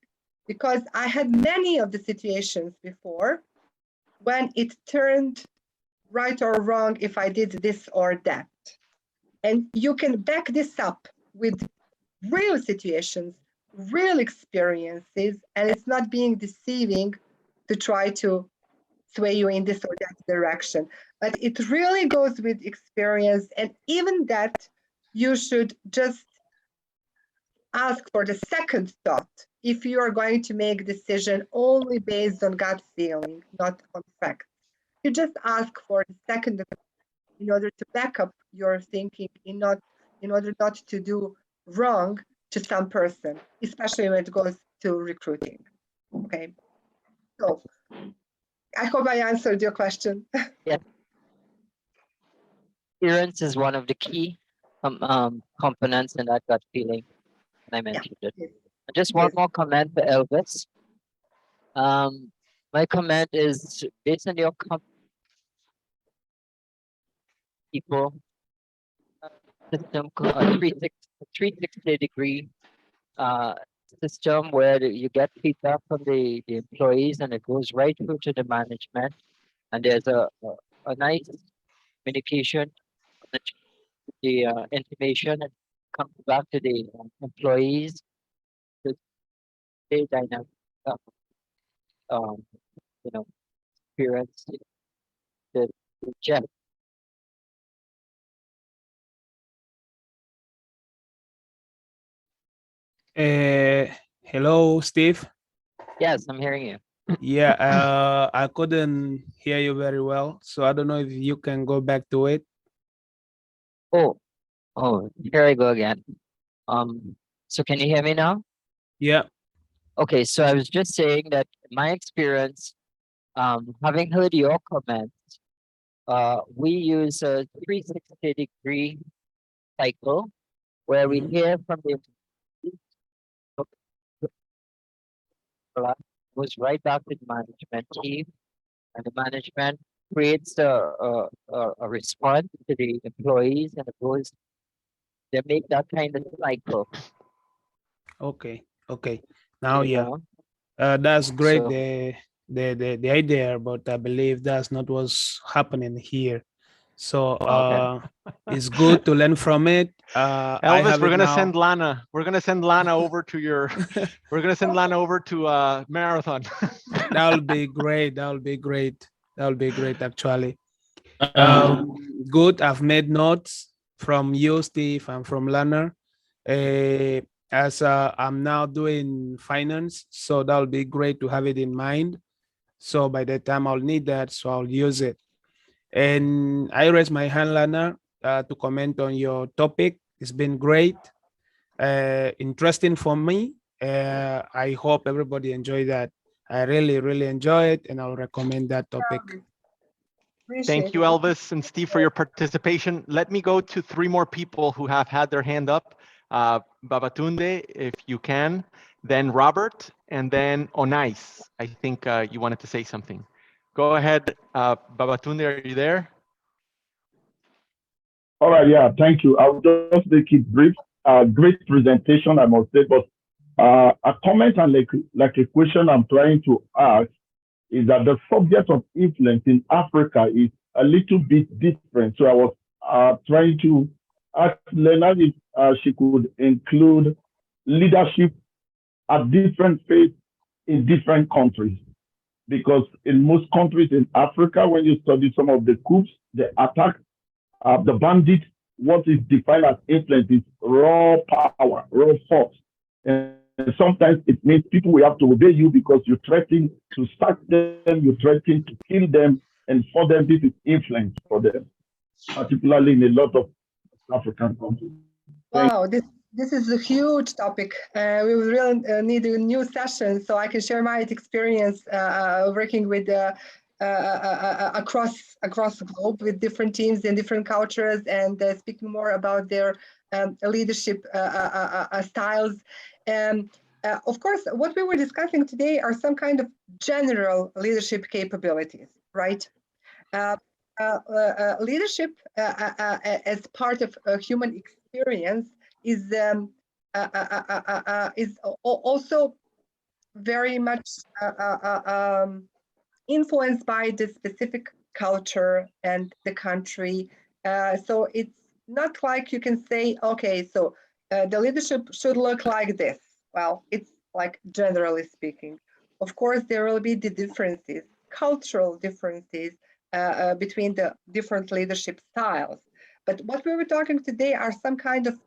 because I had many of the situations before when it turned right or wrong if I did this or that. And you can back this up with real situations, real experiences, and it's not being deceiving to try to sway you in this or that direction. But it really goes with experience, and even that you should just ask for the second thought if you are going to make a decision only based on gut feeling, not on facts. You just ask for the second in order to back up your thinking, in order not to do wrong to some person, especially when it goes to recruiting. Okay, so I hope I answered your question. Yes. Experience is one of the key components in that gut feeling, and I mentioned it. Yes. Just one Yes. more comment for Elvis. My comment is based on your people system, 360-degree system where you get feedback from the employees and it goes right through to the management, and there's a nice communication, the information that comes back to the employees. The very dynamic, um, experience the jet. Hello, Steve. Yes, I'm hearing you. Yeah, I couldn't hear you very well, so I don't know if you can go back to it. Oh, here I go again. So can you hear me now? Yeah. Okay, so I was just saying that my experience, having heard your comments, we use a 360-degree cycle where we hear from the goes right back to the management team, and the management creates a response to the employees, and it goes, they make that kind of cycle. Okay. Now, you yeah, know? that's great. So The idea, but I believe that's not what's happening here. So okay. it's good to learn from it. I Elvis, have we're it gonna now. send Lana. We're gonna send Lana over to your. We're gonna send Lana over to marathon. That'll be great. That'll be great. That'll be great, actually. Good. I've made notes from you, Steve, and from Lana. As I'm now doing finance, so that'll be great to have it in mind. So by the time I'll need that, so I'll use it. And I raise my hand, Lana, to comment on your topic. It's been great, interesting for me. I hope everybody enjoyed that. I really, really enjoy it, and I'll recommend that topic. Thank you, Elvis and Steve, for your participation. Let me go to 3 more people who have had their hand up. Babatunde, if you can, then Robert, and then Onais. I think you wanted to say something. Go ahead, Babatunde, are you there? All right, yeah, thank you. I'll just make it brief. Great presentation, I must say, but a comment and like a question I'm trying to ask is that the subject of influence in Africa is a little bit different. So I was trying to ask Lena if she could include leadership at different phases in different countries. Because in most countries in Africa, when you study some of the coups, the attacks, the bandits, what is defined as influence is raw power, raw force. And sometimes it means people will have to obey you because you threaten to sack them, you threaten to kill them, and for them, this is influence for them, particularly in a lot of African countries. Wow, this is a huge topic. We will really need a new session so I can share my experience working with across the globe with different teams in different cultures, and speaking more about their leadership styles. Of course, what we were discussing today are some kind of general leadership capabilities, right? leadership as part of human experience is also very much influenced by the specific culture and the country. So it's not like you can say, okay, so the leadership should look like this. Well, it's like generally speaking. Of course, there will be the differences, cultural differences between the different leadership styles. But what we were talking today are some kind of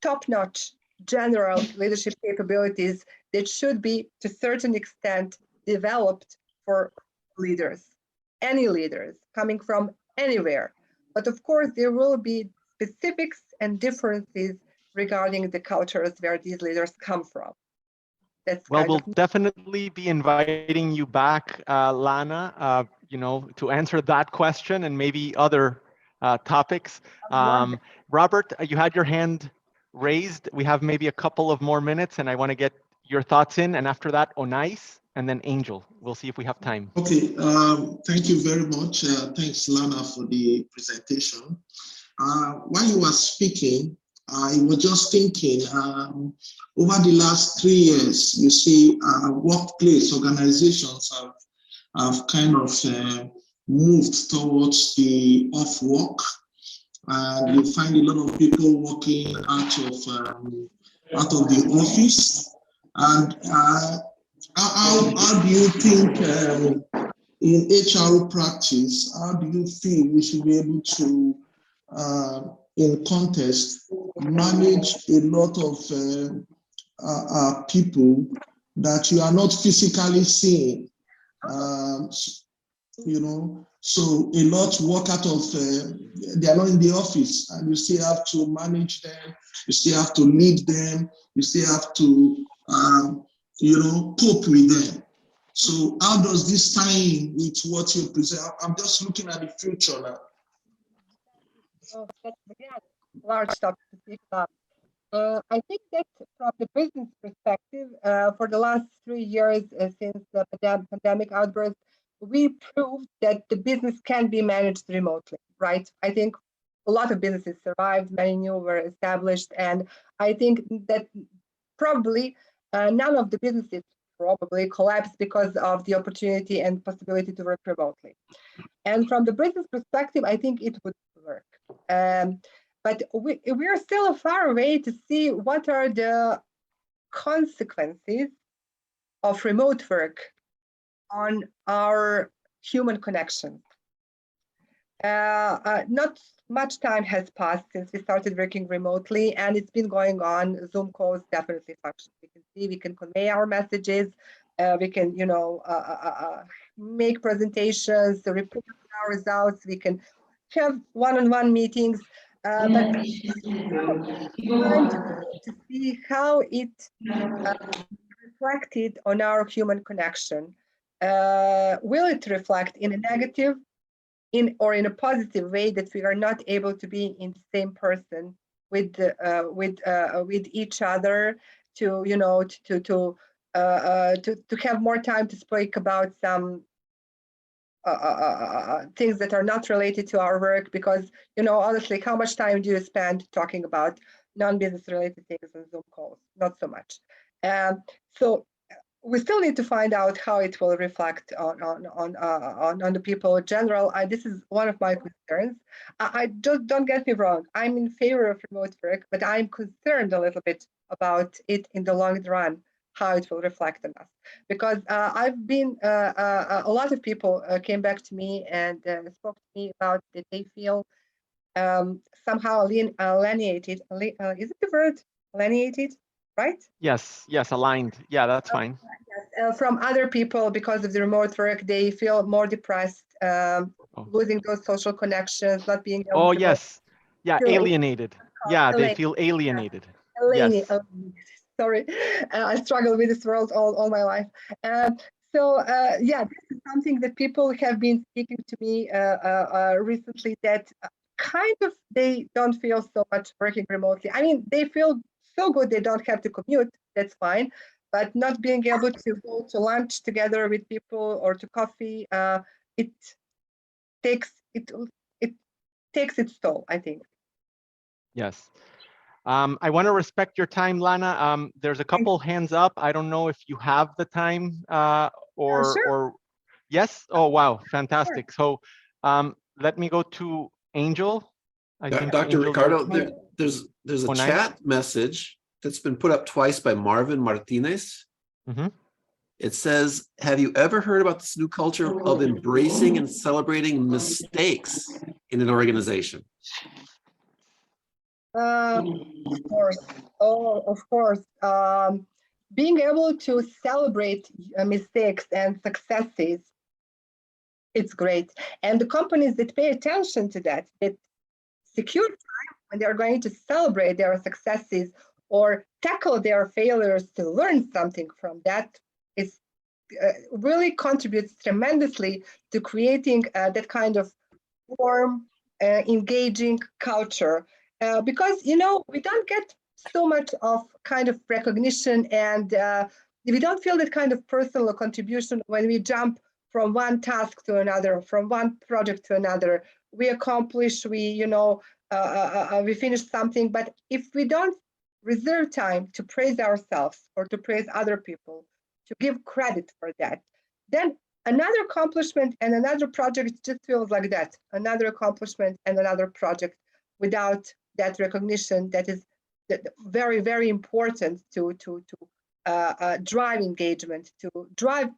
top-notch general leadership capabilities that should be, to a certain extent, developed for leaders, any leaders coming from anywhere. But of course, there will be specifics and differences regarding the cultures where these leaders come from. That's Well, we'll definitely be inviting you back, Lana, to answer that question and maybe other topics. Robert, you had your hand raised. We have maybe a couple of more minutes, and I want to get your thoughts in. And after that, Onais, and then Angel. We'll see if we have time. Okay, thank you very much. Thanks, Lana, for the presentation. While you were speaking, I was just thinking, over the last 3 years, you see, workplace organizations have kind of moved towards the off work. You find a lot of people working out of the office. And how do you think in HR practice, how do you feel we should be able to, in context, manage a lot of people that you are not physically seeing? So a lot work out of, they are not in the office, and you still have to manage them, you still have to lead them, you still have to, cope with them. So how does this tie in with what you present? I'm just looking at the future now. Oh, that's again a large topic to speak about. I think that from the business perspective, for the last 3 years since the pandemic outburst, we proved that the business can be managed remotely, right? I think a lot of businesses survived, many new were established, and I think that probably none of the businesses probably collapsed because of the opportunity and possibility to work remotely. And from the business perspective, I think it would work. But we're still far away to see what are the consequences of remote work on our human connection. Not much time has passed since we started working remotely, and it's been going on. Zoom calls definitely function. We can see, we can convey our messages, we can, make presentations, report our results, we can have one-on-one meetings, but to see how it reflected on our human connection. Will it reflect in a negative or in a positive way that we are not able to be in the same person with each other to have more time to speak about some things that are not related to our work, because honestly, how much time do you spend talking about non-business related things on Zoom calls? Not so much. So we still need to find out how it will reflect on the people in general. This is one of my concerns. I just, don't get me wrong, I'm in favor of remote work, but I'm concerned a little bit about it in the long run, how it will reflect on us. Because I've been, a lot of people came back to me and spoke to me about that they feel somehow alienated. Is it the word alienated? Right? Yes, aligned. Yeah, that's fine. Yes, from other people because of the remote work, they feel more depressed, losing those social connections, not being able to. Yes. Yeah, alienated. Yeah, they feel alienated. Yes. Sorry, I struggle with this word all my life. So yeah, this is something that people have been speaking to me recently, that kind of they don't feel so much working remotely. I mean, they feel so good they don't have to commute, that's fine, but not being able to go to lunch together with people or to coffee, it takes its toll, I think. Yes. I want to respect your time, Lana. There's a couple hands up. I don't know if you have the time or yes. Oh, wow. Fantastic. So let me go to Angel. I think Dr. Angel, Ricardo, there's a chat message that's been put up twice by Marvin Martinez. Mm-hmm. It says, have you ever heard about this new culture of embracing and celebrating mistakes in an organization? Of course. Oh, of course. Being able to celebrate mistakes and successes, it's great. And the companies that pay attention to that secure time when they're going to celebrate their successes or tackle their failures to learn something from that is really contributes tremendously to creating that kind of warm, engaging culture. Because, you know, we don't get so much of kind of recognition and we don't feel that kind of personal contribution when we jump from one task to another, from one project to another. We accomplish, we finish something, but if we don't reserve time to praise ourselves or to praise other people, to give credit for that, then another accomplishment and another project just feels like that. Another accomplishment and another project without that recognition that is very, very important to drive engagement, to drive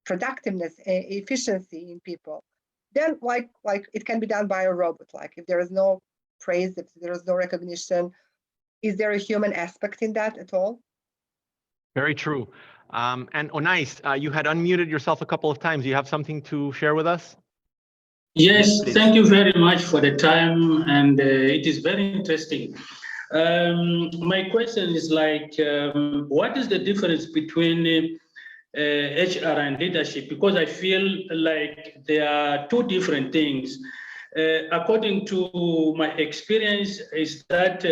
productiveness, efficiency in people. Then like it can be done by a robot. Like if there is no praise, if there is no recognition, is there a human aspect in that at all? Very true. And Onais, you had unmuted yourself a couple of times. You have something to share with us? Yes, thank you very much for the time, and it is very interesting. My question is like, what is the difference between HR and leadership? Because I feel like they are two different things. According to my experience, is that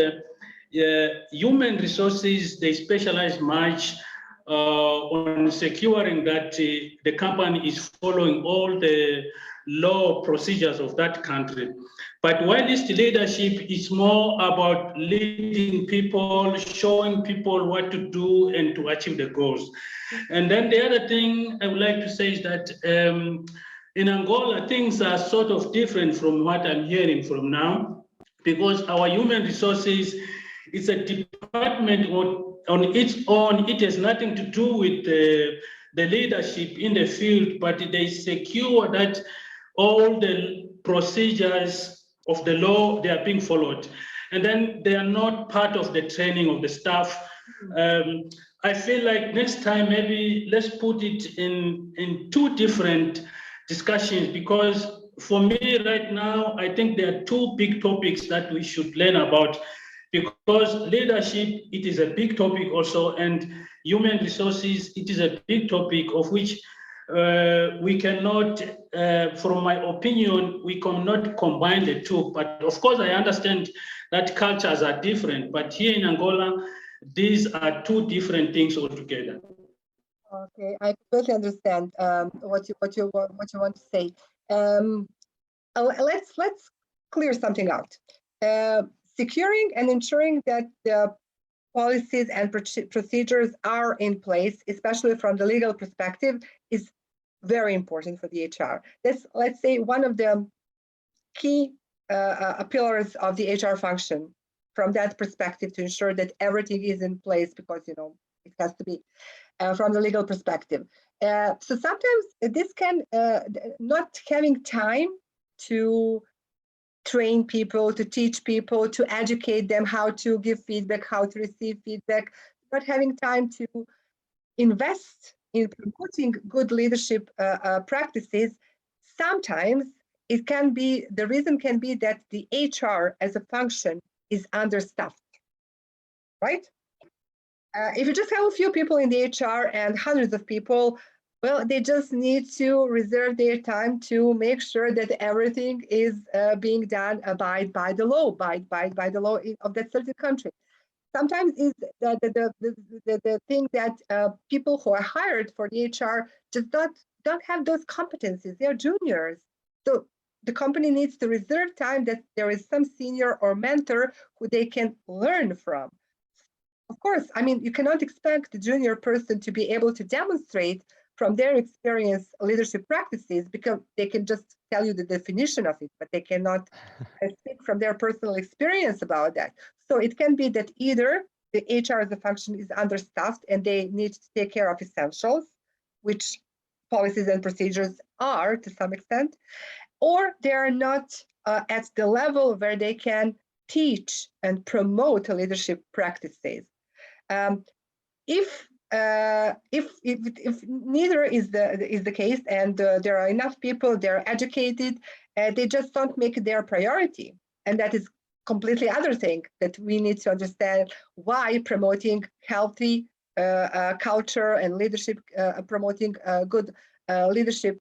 human resources, they specialize much on securing that the company is following all the law procedures of that country. But whilst leadership is more about leading people, showing people what to do and to achieve the goals. And then the other thing I would like to say is that in Angola, things are sort of different from what I'm hearing from now, because our human resources is a department on its own. It has nothing to do with the leadership in the field, but they secure that all the procedures of the law, they are being followed. And then they are not part of the training of the staff. I feel like next time, maybe let's put it in two different discussions, because for me right now, I think there are two big topics that we should learn about, because leadership, it is a big topic also, and human resources, it is a big topic of which we cannot, from my opinion, we cannot combine the two. But of course, I understand that cultures are different, but here in Angola, these are two different things altogether. Okay, I completely understand what you want to say. Let's clear something out. Securing and ensuring that the policies and procedures are in place, especially from the legal perspective, is very important for the HR. That's, let's say, one of the key pillars of the HR function from that perspective, to ensure that everything is in place, because, you know, it has to be from the legal perspective. So sometimes this can, not having time to train people, to teach people, to educate them how to give feedback, how to receive feedback, not having time to invest in promoting good leadership practices. Sometimes it can be, the reason can be that the HR as a function is understaffed, right? If you just have a few people in the HR and hundreds of people, well, they just need to reserve their time to make sure that everything is being done by the law, by the law of that certain country. Sometimes is the thing that people who are hired for the HR just don't have those competencies. They're juniors. So the company needs to reserve time that there is some senior or mentor who they can learn from. Of course, I mean, you cannot expect the junior person to be able to demonstrate from their experience leadership practices, because they can just tell you the definition of it, but they cannot speak from their personal experience about that. So it can be that either the HR as a function is understaffed and they need to take care of essentials, which policies and procedures are to some extent, or they are not at the level where they can teach and promote leadership practices. If neither is the case, and there are enough people, they're educated, they just don't make it their priority, and that is completely other thing that we need to understand why promoting healthy culture and leadership, promoting good leadership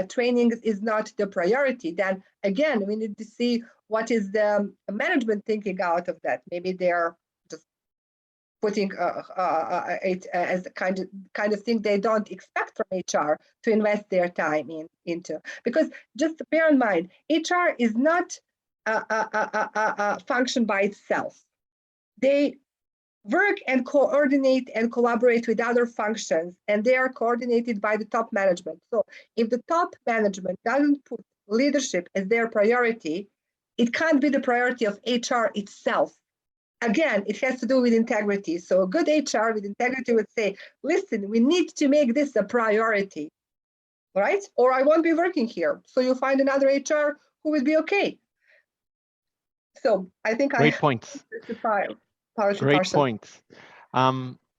training is not the priority. Then again, we need to see what is the management thinking out of that. Maybe they're just putting it as a kind of thing they don't expect from HR to invest their time into. Because just bear in mind, HR is not a function by itself. They work and coordinate and collaborate with other functions, and they are coordinated by the top management. So if the top management doesn't put leadership as their priority, it can't be the priority of HR itself. Again, it has to do with integrity. So a good HR with integrity would say, listen, we need to make this a priority, right? Or I won't be working here. So you'll find another HR who will be okay. So I think Great points. Great points.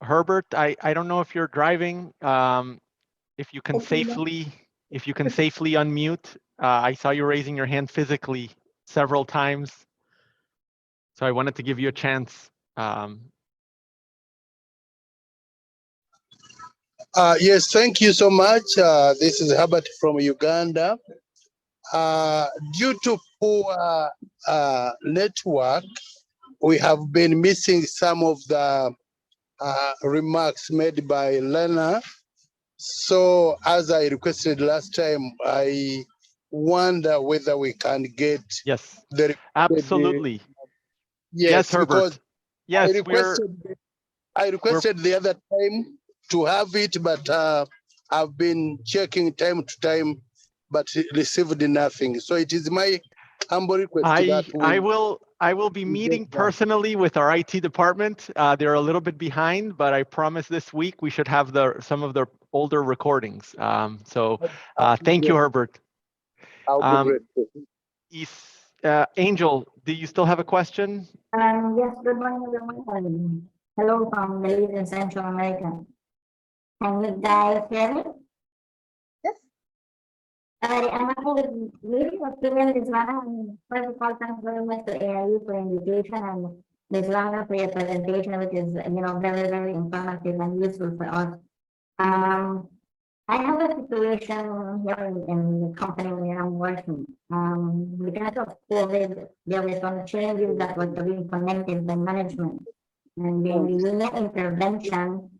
Herbert, I don't know if you're driving. If you can safely unmute. I saw you raising your hand physically several times. So I wanted to give you a chance. Yes, thank you so much. This is Herbert from Uganda. Due to poor network, we have been missing some of the remarks made by Lana. So as I requested last time, I wonder whether we can get the absolutely. Yes, Herbert. Yes, I requested the other time to have it, but I've been checking time to time, but received nothing. So it is my humble request I will be meeting personally with our IT department. They're a little bit behind, but I promise this week we should have some of their older recordings. So thank you, Herbert. I'll be grateful. Angel, do you still have a question? Yes, good morning, everyone. Hello from Belize in Central America. Can you guys hear me? Yes. I'm actually really opinion this one. First of all, thanks very much to AIU for invitation and this Lana for your presentation, which is very, very informative and useful for us. I have a situation here in the company where I'm working. Because of COVID, there were some changes that were to be implemented by management. And the union intervention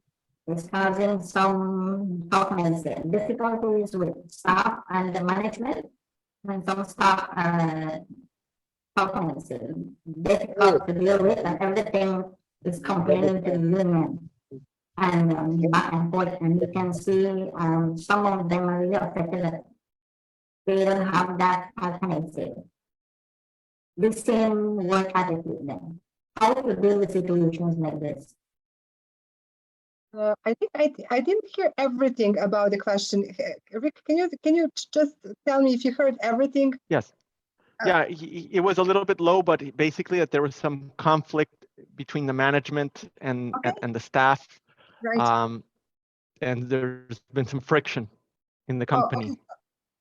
is causing some difficulties with staff and the management, and some staff difficult to deal with, and everything is complaining to the union. And back and forth, and you can see some of them are really affected that they don't have that, how can I say, the same work attitude then. How to deal with situations like this? I think I didn't hear everything about the question. Rick, can you just tell me if you heard everything? Yes. Yeah, it was a little bit low, but basically that there was some conflict between the management and the staff. Right. And there's been some friction in the company.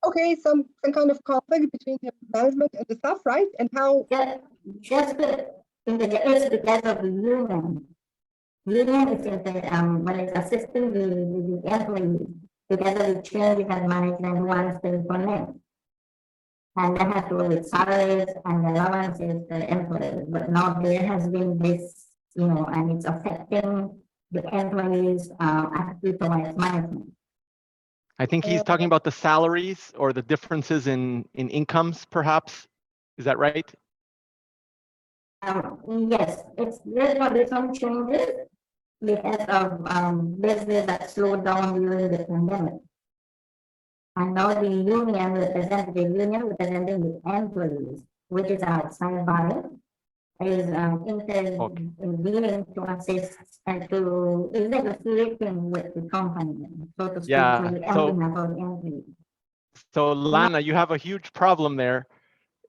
Okay, some kind of conflict between the management and the staff, right? And how? Just it's because of the union. Union is when it's assisting the employees because of the change that management wants to implement. And that has to do with salaries and allowances to employees. But now there has been this, and it's affecting the employees' attitude towards management. I think he's talking about the salaries or the differences in incomes, perhaps. Is that right? Yes, there's some changes because of business that slowed down during the pandemic. And now the union representing the employees, which is outside body, is interested in willing to assist and to is negotiating with the company, so to speak, Yeah. for the employee. So Lana, you have a huge problem there.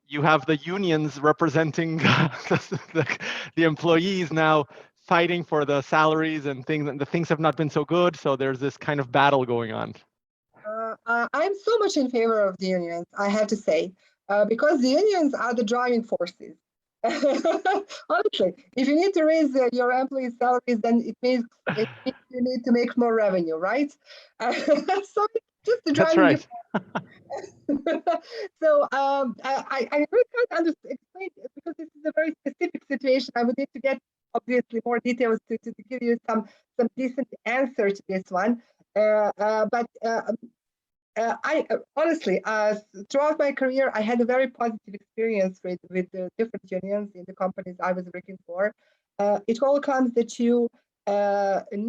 You have the unions representing the employees now fighting for the salaries and things, and the things have not been so good. So there's this kind of battle going on. I'm so much in favor of the unions, I have to say, because the unions are the driving forces. Honestly, if you need to raise your employees' salaries, then it means you need to make more revenue, right? So just the driving. That's right. So I really can't explain it because this is a very specific situation. I would need to get obviously more details to give you some decent answer to this one. But I honestly, throughout my career, I had a very positive experience with the different unions in the companies I was working for. It all comes that you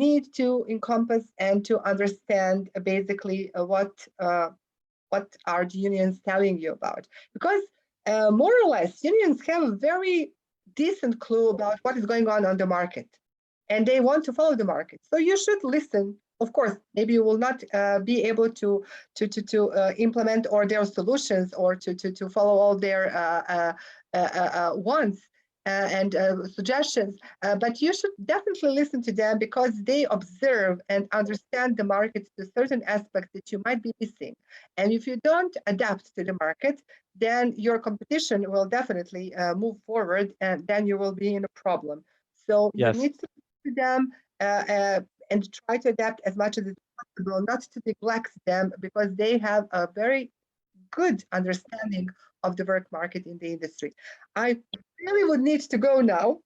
need to encompass and to understand basically what are the unions telling you about, because more or less unions have a very decent clue about what is going on the market, and they want to follow the market. So you should listen. Of course, maybe you will not be able to implement all their solutions or to follow all their wants and suggestions, but you should definitely listen to them because they observe and understand the market to certain aspects that you might be missing. And if you don't adapt to the market, then your competition will definitely move forward, and then you will be in a problem. So you need to listen to them and try to adapt as much as possible, not to neglect them, because they have a very good understanding of the work market in the industry. I really would need to go now.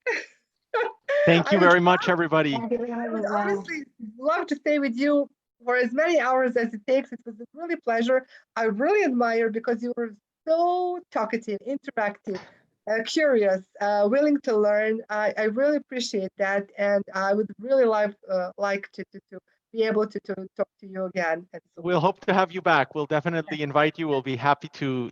Thank you very much, everybody. I would honestly love to stay with you for as many hours as it takes. It was a really pleasure. I really admire because you were so talkative, interactive, curious, willing to learn. I really appreciate that, and I would really like to be able to talk to you again. We'll hope to have you back. We'll definitely invite you. We'll be happy to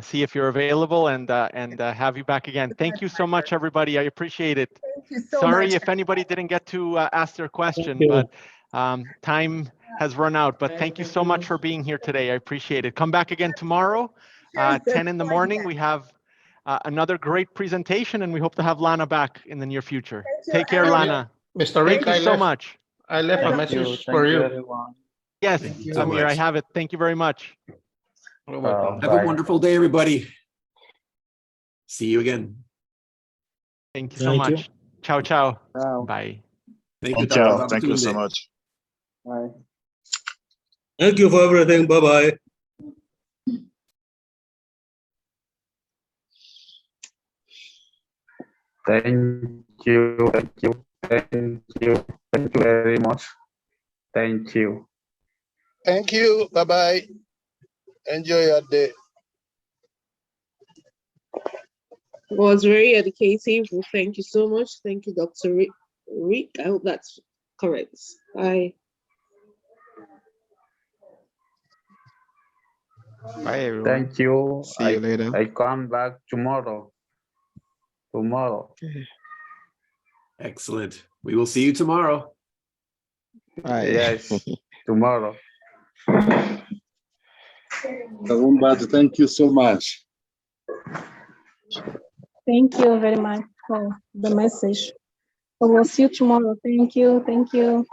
see if you're available and have you back again. Thank you so much, everybody. I appreciate it. Thank you so Sorry much. if anybody didn't get to ask their question, but time has run out. But thank you so much for being here today. I appreciate it. Come back again tomorrow, 10 in the morning. We have another great presentation, and we hope to have Lana back in the near future. Take care, Lana. Mr. Rick, Thank you so much. I left a message for you. Yes, so Amir, I much. have it. Thank you very much. You're welcome. Have a wonderful day, everybody. See you again. Thank you so much. Ciao, ciao. Bye. Thank you, Ciao. Dr. Thank you so Babatunde. much. Bye. Thank you for everything. Bye-bye. Thank you. Thank you very much. Thank you. Thank you. Bye-bye. Enjoy your day. It was very educative. Well, thank you so much. Thank you, Dr. Rick. I hope that's correct. Bye. Bye, everyone. Thank you. See you later. I come back tomorrow. Excellent. We will see you tomorrow. Bye. Yes, tomorrow. Umberto, thank you so much. Thank you very much for the message. I will see you tomorrow. Thank you. Thank you.